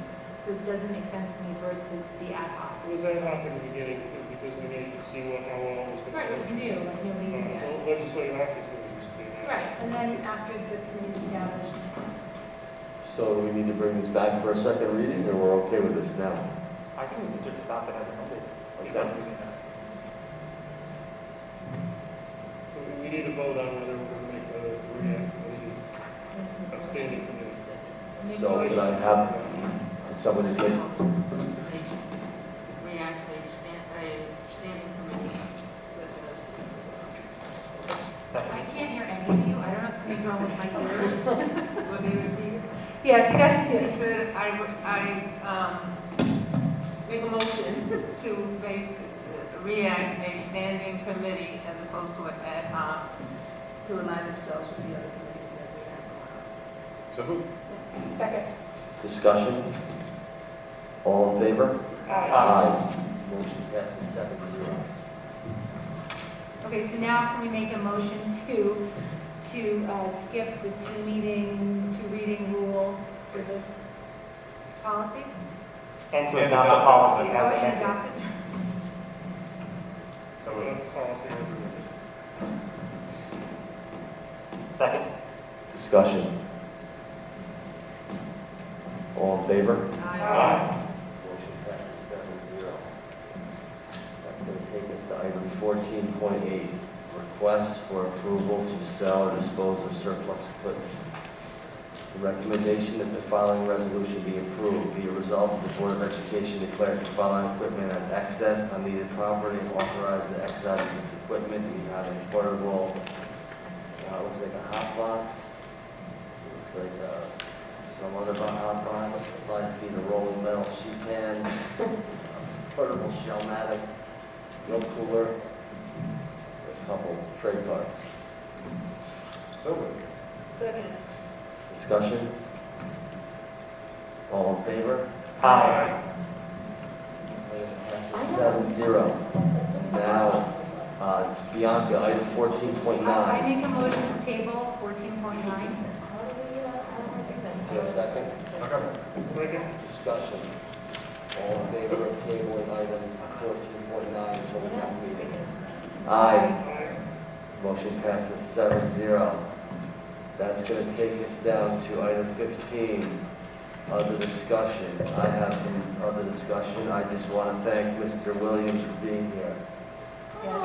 so it doesn't make sense to me for it to be ad hoc. It was ad hoc in the beginning too, because we needed to see how well it was going to Right, it was new, like nobody knew yet. Legislative act is going to be. Right, and then after the committee established, So do we need to bring this back for a second reading, or we're okay with this now? I think we can just adopt it as amended. Okay. We need to vote on whether we're going to make the REAC committee a standing committee. So could I have somebody make, Standing committee. I can't hear any of you. I don't know if something's wrong with my ears. Will they repeat it? Yeah, if you guys He can. said, I make a motion to make REACT a standing committee as opposed to an ad hoc to align themselves with the other committees that we have going on. So who? Second. discussion? All in favor? Aye. Motion passes 7-0. Okay, so now can we make a motion to skip the two reading rule for this policy? And to And adopt the adopt policy it. as And amended. adopt it? So policy as amended. Second? Discussion? All in favor? Aye. Motion passes 7-0. That's going to take us to item 14.8, request for approval to sell or dispose of surplus equipment. The recommendation that the following resolution be approved. Be it resolved that the Board of Education declares the following equipment as excess, unneeded property, and authorizes the excise of this equipment. We have a portable, looks like a hot box. Looks like some other hot box, 5 feet of rolling metal sheet pan, portable Shellmatic, milk cooler, a couple trade cards. So moved. Second. Discussion? All in favor? Aye. Item passes 7-0. Now, Bianca, item 14.9. I make a motion to table 14.9. Is there a second? Second. Discussion. All in favor of tabling item 14.9 until the next meeting? Aye. Motion passes 7-0. That's going to take us down to item 15, other discussion. I have some other discussion. I just want to thank Mr. Williams for being here.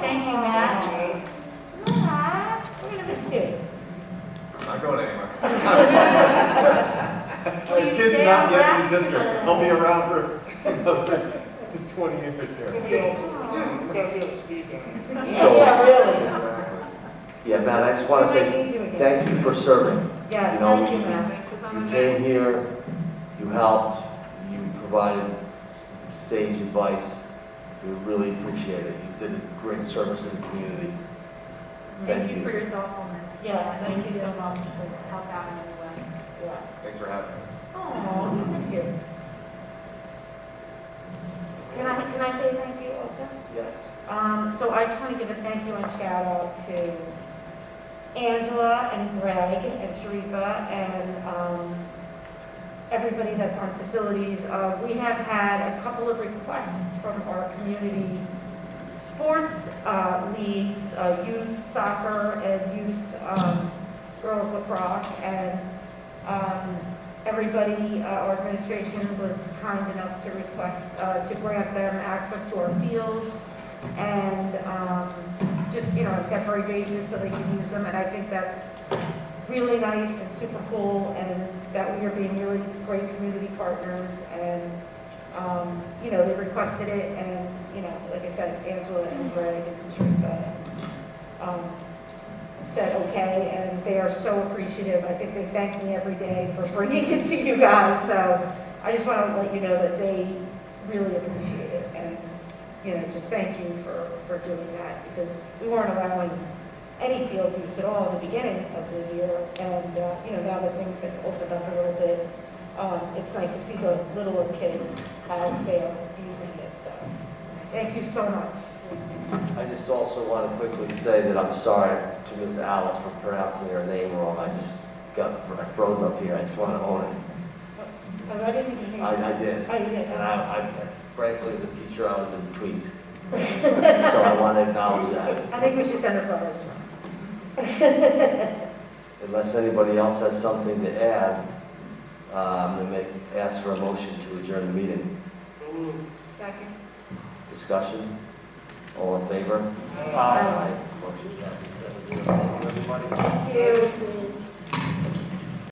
Thank you, Matt. Matt, we're going to miss you. I'm not going anywhere. Will My you kid's stay not on yet in back? the district. I'll be around for another 20 years here. Because you have speed on. So- Yeah, really. Exactly. Yeah, Matt, I just want to We might say need you again. thank you for serving. Yes, You know, thank you, Matt. You came here, you helped, you provided sage advice. We really appreciate it. You did a great service to the community. Thank you for your thoughtfulness. Yes, thank you you. so much for help out in any way. Yeah. Thanks for having me. Oh, we miss you. Can I say thank you also? Yes. So I just want to give a thank you and shout out to Angela and Greg and Sharifa and everybody that's on facilities. We have had a couple of requests from our community sports leagues, youth soccer and youth girls lacrosse, and everybody, our administration was kind enough to request, to grant them access to our fields and just, on a temporary basis so they can use them. And I think that's really nice and super cool, and that we are being really great community partners. And, they requested it, and, like I said, Angela and Greg and Sharika said okay, and they are so appreciative. I think they thank me every day for bringing it to you guys. So I just want to let you know that they really appreciate it, and just thank you for doing that, because we weren't allowing any field use at all in the beginning of the year, and now that things have opened up a little bit, it's nice to see the littler kids out there using it. So thank you so much. I just also want to quickly say that I'm sorry to Miss Alice for pronouncing her name wrong. I froze up here. I just want to own it. I didn't even hear. I did. Oh, you did? And I frankly, as a teacher, I would have been tweaked. So I want to acknowledge that. I think we should send her photos. Unless anybody else has something to add, I'm going to ask for a motion to adjourn the meeting. Second. Discussion? All in favor? Aye. Motion passes 7-0. Thank you, everybody. Thank you.